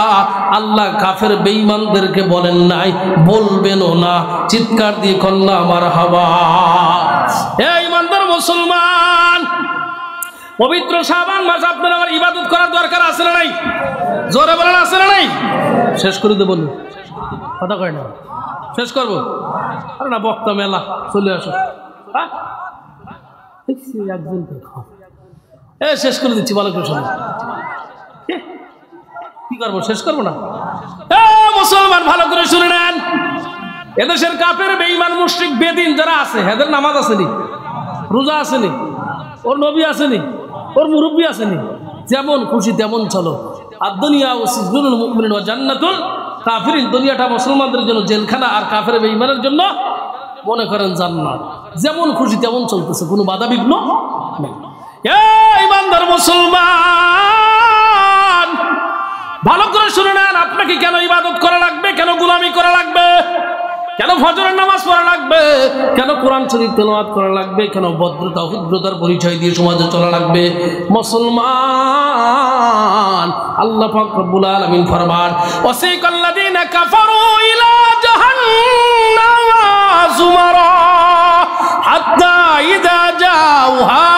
আল্লাহ কাফের বেঈমানদেরকে বলেন নাই, বলবেনও না। চিৎকার দিয়ে কন্যা আমার হাওয়া। এই ইমানদার মুসলমান, পবিত্র শাবান মাস আপনার আমার ইবাদত করার দরকার আছে না নাই? জোরে বলেন আছে না নাই? শেষ করে দেব, কথা কয় না। শেষ করবো? আরে না, বক্তা মেলা, চলে আসো। শেষ করে দিচ্ছি, ভালো করে শোনো। কি করবো? শেষ করবো না? মুসলমান ভালো করে শুনে নেন। এদেশের কাফের বেঈমান মুশরিক বেদিন যারা আছে, এদের নামাজ আসেনি, রোজা আসেনি, ওর নবী আসেনি, ওর মুরব্বী আসেনি। যেমন খুশি তেমন চলো। আর দুনিয়া ও সিজনুল মুমিনিন ওয়া জান্নাতুল কাফিরিন। দুনিয়াটা মুসলমানদের জন্য জেলখানা, আর কাফের বেঈমানের জন্য মনে করেন জান্নাত। যেমন খুশি তেমন চলতেছে, কোনো বাধা বিঘ্ন নেই। ইমানদার মুসলমান ভালো করে শুনে নেন, আপনাকে কেন ইবাদত করা লাগবে, কেন গোলামি করা লাগবে, কেন ফজরের নামাজ পড়া লাগবে, কেন কোরআন শরীফ তেলাওয়াত করা লাগবে, কেন ভদ্রতা ভদ্রতার পরিচয় দিয়ে সমাজে চলা লাগবে? মুসলমান, আল্লাহ পাক রব্বুল আলামিন ফরমান ওয়াসিকাল্লাযীনা কাফারু ইলা জাহান্নামা যুমারা হাত্তা ইযা জাউহা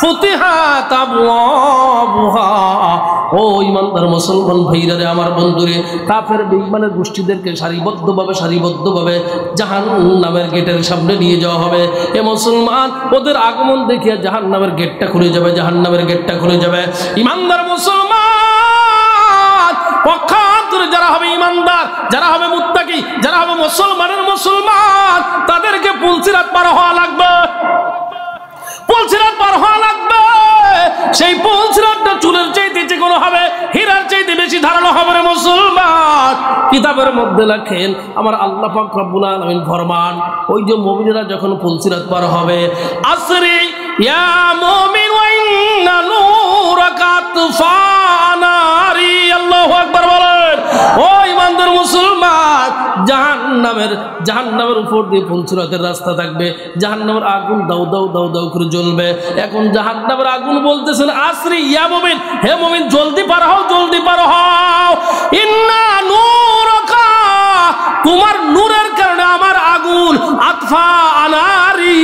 ফুতিহাত আবওয়াবুহা। ও ইমানদার মুসলমান ভাইরা রে, আমার বন্ধুরে, কাফের বেঈমানের গোষ্ঠীদেরকে সারিবদ্ধভাবে জাহান্নামের গেটের সামনে নিয়ে যাওয়া হবে। এ মুসলমান, ওদের আগমন দেখিয়ে জাহান্নামের গেটটা খুলে যাবে, জাহান্নামের গেটটা খুলে যাবে। ইমানদার মুসলমান পক্ষান্তরে যারা হবে ইমানদার, যারা হবে মুত্তাকি, যারা হবে মুসলমানের মুসলমান, তাদেরকে পুলসিরাত পার হওয়া লাগবে, পুলসিরাত পার হওয়া লাগবে। সেই পুলসিরাতটা চুলের চাইতে যেকোনো হবে, হীরার চাইতে বেশি ধারালো হবে রে মুসলমান। কিতাবের মধ্যে লেখেন আমার আল্লাহ পাক রব্বুল আলামিন ফরমান, ওই যে মুমিনেরা যখন পুলসিরাত পার হবে, আসরি ইয়া মুমিন ওয়া ইন্না নূরাকা তুফানারি। আল্লাহু আকবার বলেন। ও ইমানদার মুসলমান, জাহান্নামের উপর দিয়ে পুলসিরাতের রাস্তা থাকবে, জাহান্নামের আগুন দাউ দাউ দাউ দাউ করে জ্বলবে। এখন জাহান্নামের আগুন বলতেছেন আসরি ইয়া মুমিন, হে মুমিন জলদি পার হও, জলদি পার হও। ইন্না নূরাকা, তোমার নূরের কারণে আমার আগুন, আতফা আনারি,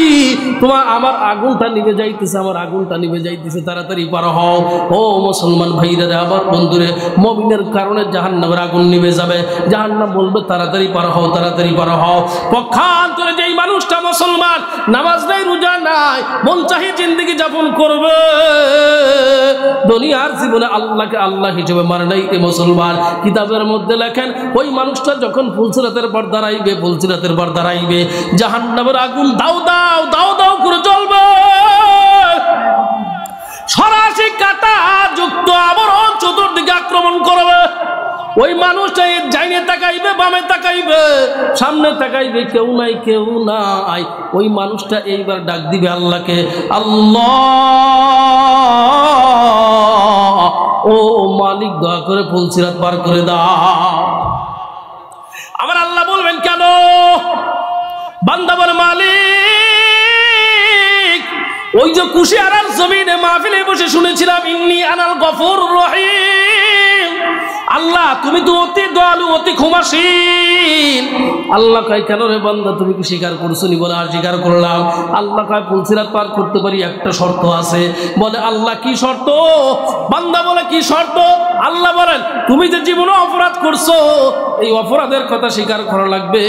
তোমার আমার আগুনটা নিভে যাইতেছে, আমার আগুনটা নিভে যাইতেছে, তাড়াতাড়ি পার হও। ও মুসলমান ভাইরা রে, আমার বন্ধুরে, মুমিনের কারণে জাহান্নামের আগুন নিভে যাবে, জাহান্নাম বলবে তাড়াতাড়ি পার হও, তাড়াতাড়ি পার হও। পক্ষান্তরে যেই মানুষটা মুসলমান, নামাজ নাই, রোজা নাই, মন চাহি জিন্দেগি যাপন করবে, দুনিয়ার জীবনে আল্লাহকে আল্লাহ হিসেবে মানে নাই, এ মুসলমান। কিতাবের মধ্যে লেখেন ওই মানুষটা যখন পুলসিরাতের পর দাঁড়াইবে, পুলসিরাতের পর দাঁড়াইবে, জাহান্নামের আগুন দাউ দাউ দাউ দাউ করে জ্বলবে। সরাসরি কাটা যুক্ত আবরণ চতুর্দিকে আক্রমণ করবে। ওই মানুষটা ডাইনে তাকাইবে, বামে তাকাইবে, সামনে তাকাইবে, কেউ নাই কেউ নাই। ওই মানুষটা এইবার ডাক দিবে আল্লাহকে, আল্লাহ ও মালিক দয়া করে পুলসিরাত পার করে দাও। আমার আল্লাহ বলবেন কেন? বান্দা বলে, মালিক ওই যে কুশিয়ারার জমিনে মাহফিলে বসে শুনেছিলাম ইন্নী আনাল গফুরুর রহিম, আল্লাহ তুমি তো অতি দয়ালু, অতি ক্ষমাশীল। আল্লাহ কয় কেন রে বান্দা, তুমি কি স্বীকার করছো নি? বলে আর স্বীকার করলাম। আল্লাহ কয় পুলসিরাত পার করতে পারি, একটা শর্ত আছে। বলে আল্লাহ কি শর্ত? বান্দা বলে কি শর্ত? আল্লাহ বলেন তুমি যে জীবনে অপরাধ করছো এই অপরাধের কথা স্বীকার করা লাগবে।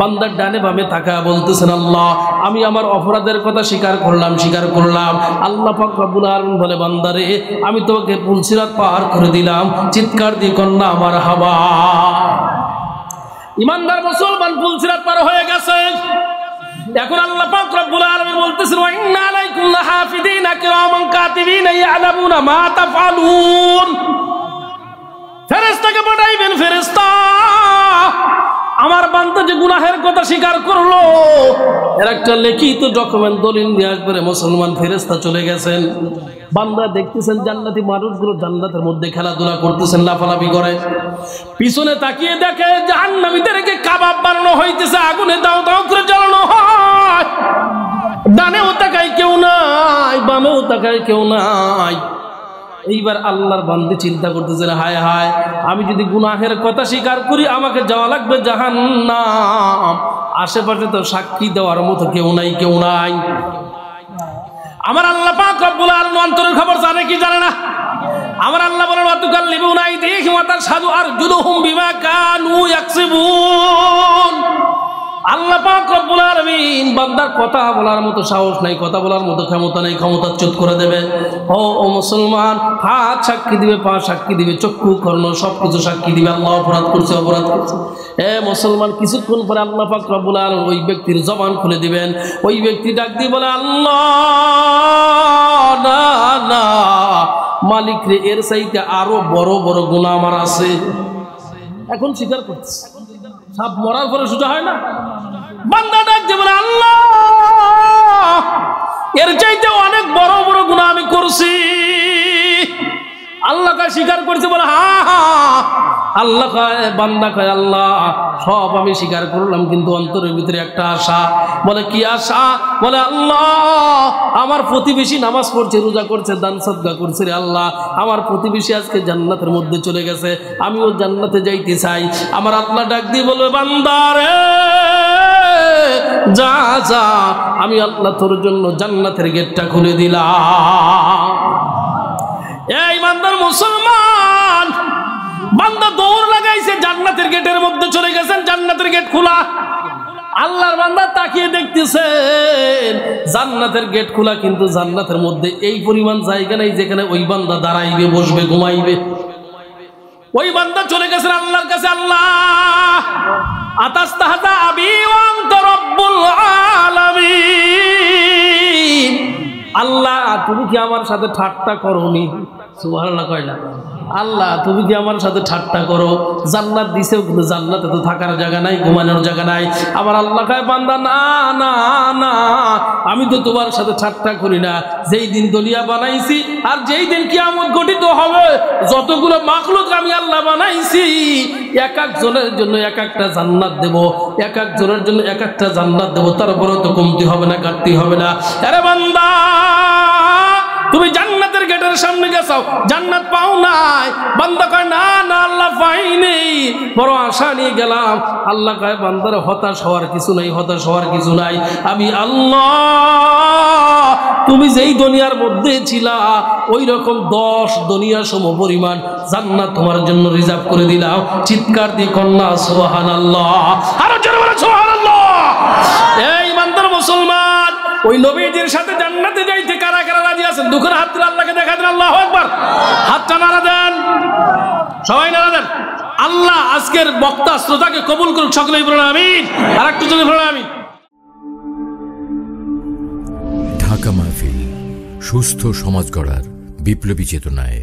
বান্দার ডানে বামে তাকা বলতেছেন, আল্লাহ আমি আমার অপরাধের কথা স্বীকার করলাম, স্বীকার করলাম। আল্লাহ পাক রব্বুল আলামিন বলে, বান্দারে আমি তোমাকে পুলসিরাত পার করে দিলাম। চিৎকার দিয়ে কন্যা আমার হাবা। ইমানদার মুসলমান পুলসিরাত পার হয়ে গেছে। এখন আল্লাহ পাক রব্বুল আলামিন বলতেছেন, ওয়া ইন্না আলাইকুম লাহাফিদিনা কিরামান কাতিবিনা ইয়ালামুনা মা তাফআলুন। ফেরেশতাকে পাঠাইবেন, ফেরেশতা আমার বান্দা যে গুনাহের কথা স্বীকার করলো এর একটা লিখিত ডকুমেন্ট দলিল নিয়ে আসবে। মুসলমান ফেরেশতা চলে গেছেন। বান্দা দেখতেছেন জান্নাতি মানুষগুলো জান্নাতের মধ্যে খেলাধুলা করতেছেন, লাফালাফি করে। পিছনে তাকিয়ে দেখে জাহান্নামীদেরকে কাবাব বানানো হইতেছে, আগুনে দাও দাও করে জ্বালানো হয়। ডানেও তাকায় কেউ নাই, বামেও তাকায় কেউ নাই। এইবার আল্লাহর বান্দী চিন্তা করতেছেন, হায় হায় আমি যদি গুনাহের কথা স্বীকার করি আমাকে যাওয়া লাগবে জাহান্নাম। আশেপাশে তো সাক্ষী দেওয়ার মতো কেউ নাই, কেউ নাই। আমার আল্লাহ পাক রব্বুল আলামিন অন্তরের খবর জানে কি জানে না? আমার আল্লাহ বলেন, ওয়াতুকাল্লিবুনা আইদিহিম ওয়া তাশহাদু আরজুলুহুম বিমা কানু ইয়াকসিবুন। আল্লাহ পাক রব্বুল আলামিন বান্দার কথা বলার মতো সাহস নাই, কথা বলার মতো ক্ষমতা নাই, ক্ষমতা চ্যুত করে দেবে। ও মুসলমান, হাত সাক্ষী দিবে, পা সাক্ষী দিবে, চক্ষু কর্ণ সবকিছু সাক্ষী দিবে আল্লাহ অপরাধ করছে, অপরাধ করছে। মুসলমান কিছুক্ষণ পরে আল্লাহ পাক রব্বুল আলামিন ওই ব্যক্তির জবান খুলে দিবেন। ওই ব্যক্তি ডাক দিয়ে বলে, আল্লাহ না না মালিক রে, এর চাইতে আরো বড় বড় গুনাহ আমার আছে। এখন স্বীকার করছে। সাপ মরার পরে সোজা হয় না? বান্দা ডাক দিয়ে বলে, আল্লাহ এর চাইতে অনেক বড় বড় গুনাহ আমি করছি। আল্লাহ কয় স্বীকার করছে? বলে হ্যাঁ হ্যাঁ। আল্লাহ কয়, বান্দা কয়, আল্লাহ সব আমি স্বীকার করলাম, কিন্তু অন্তরের ভিতরে একটা আশা। বলে কি আশা? বলে আল্লাহ আমার প্রতিবেশী নামাজ পড়ছে, রোজা করছে, দান সদকা করছে রে আল্লাহ, আমার প্রতিবেশী আজকে জান্নাতের মধ্যে চলে গেছে, আমিও জান্নাতে যাইতে চাই। আমার আল্লাহ ডাক দিয়ে বলবে, বান্দা রে যা যা, আমি আল্লাহ তোর জন্য জান্নাতের গেটটা খুলে দিলাম। এই ইমানদার মুসলমান, বান্দা দৌড় লাগাইছে, জান্নাতের গেটের মধ্যে চলে গেছেন, জান্নাতের গেট খোলা। আল্লাহর বান্দা তাকিয়ে দেখতেছেন জান্নাতের গেট খোলা, কিন্তু জান্নাতের মধ্যে এই পরিমাণ জায়গা নেই যেখানে ওই বান্দা দাঁড়াইবে, বসবে, ঘুমাইবে। ওই বান্দা চলে গেছেন আল্লাহর কাছে, আল্লাহ আতাস্তাহজা আবি ওয়া আনতা রাব্বুল আলামিন। আল্লাহ তুমি কি আমার সাথে ঠাট্টা করোনি? সুবহানাল্লাহ কয় না? আল্লাহ তুমি কি আমার সাথে ঠাট্টা করো? জান্নাত দিছেও কিন্তু জান্নাতে তো থাকার জায়গা নাই, ঘুমানোর জায়গা নাই। আবার আল্লাহ কয়, বান্দা না না না, আমি তো তোমার সাথে ঠাট্টা করি না। যেই দিন দুনিয়া বানাইছি আর যেই দিন কিয়ামত গঠিত হবে, যতগুলো মাখলুক আমি আল্লাহ বানাইছি এক একজনের জন্য এক একটা জান্নাত দেব, এক একজনের জন্য এক একটা জান্নাত দেব। তারপরে তো কমতি হবে না, ঘাটতি হবে না। আরে বান্দা তুমি জান্নাতের গেটের সামনে গেছো, জান্নাত পাও নাই? বান্দা কয় না না আল্লাহ পাইনি, বড় আশা নিয়ে গেলাম। আল্লাহ কয়, বান্দার হতাশ হওয়ার কিছু নাই, হতাশ হওয়ার কিছু নাই। আমি আল্লাহ তুমি যেই দুনিয়ার মধ্যে ছিলা ওই রকম 10 দুনিয়া সম পরিমাণ জান্নাত তোমার জন্য রিজার্ভ করে দিলাম। চিৎকার দিয়ে কন্যা সুবহানাল্লাহ, আরো জোরে বলো সুবহানাল্লাহ। এই ইমানদার মুসলমান, ওই নবীজির সাথে জান্নাতে যাইতে কারা কারা রাজি আছেন? দুঃখের হাত তুলে আল্লাহকে দেখা দেন, আল্লাহু আকবার। হাতটা নাড়া দেন, সবাই নাড়া দেন। আল্লাহ আজকের বক্তা শ্রোতাকে কবুল করুন, সকলেই বলেন আমিন। আর একটু যদি বলেন আমিন। ঢাকা মাহফিল, সুস্থ সমাজ গড়ার বিপ্লবী চেতনায়